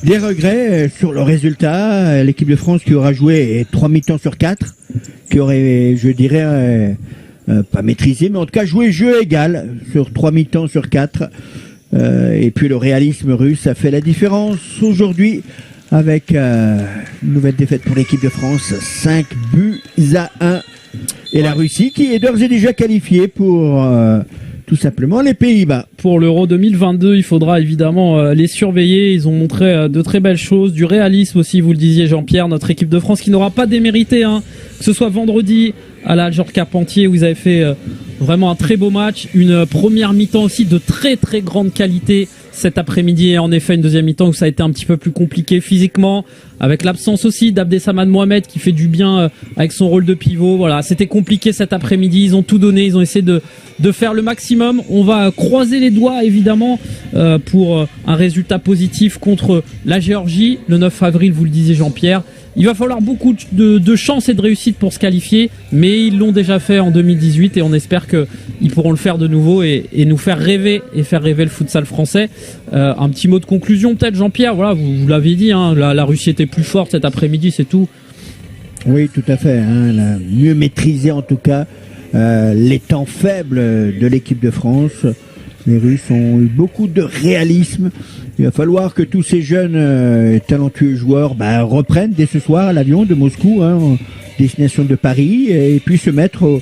regrets sur le résultat. L'équipe de France qui aura joué 3 mi-temps sur 4, qui aurait, je dirais, pas maîtrisé, mais en tout cas joué jeu égal sur 3 mi-temps sur 4. Et puis le réalisme russe a fait la différence aujourd'hui avec une nouvelle défaite pour l'équipe de France, 5-1. Et la Russie qui est d'ores et déjà qualifiée pour... tout simplement les Pays-Bas. Pour l'Euro 2022, il faudra évidemment les surveiller. Ils ont montré de très belles choses, du réalisme aussi, vous le disiez Jean-Pierre, notre équipe de France qui n'aura pas démérité, hein, que ce soit vendredi à la Georges Carpentier où ils avaient fait vraiment un très beau match, une première mi-temps aussi de très très grande qualité cet après-midi et en effet une deuxième mi-temps où ça a été un petit peu plus compliqué physiquement, avec l'absence aussi d'Abdessamad Mohamed qui fait du bien avec son rôle de pivot. Voilà, c'était compliqué cet après-midi, ils ont tout donné, ils ont essayé de faire le maximum. On va croiser les doigts évidemment pour un résultat positif contre la Géorgie le 9 avril, vous le disiez Jean-Pierre. Il va falloir beaucoup de chance et de réussite pour se qualifier, mais ils l'ont déjà fait en 2018 et on espère qu'ils pourront le faire de nouveau et nous faire rêver et faire rêver le futsal français. Un petit mot de conclusion peut-être Jean-Pierre, voilà, vous l'avez dit, hein, la Russie était plus forte cet après-midi, c'est tout. Oui, tout à fait, hein, elle a mieux maîtrisé en tout cas les temps faibles de l'équipe de France. Les Russes ont eu beaucoup de réalisme. Il va falloir que tous ces jeunes talentueux joueurs reprennent dès ce soir l'avion de Moscou, hein, en destination de Paris, et puis se mettre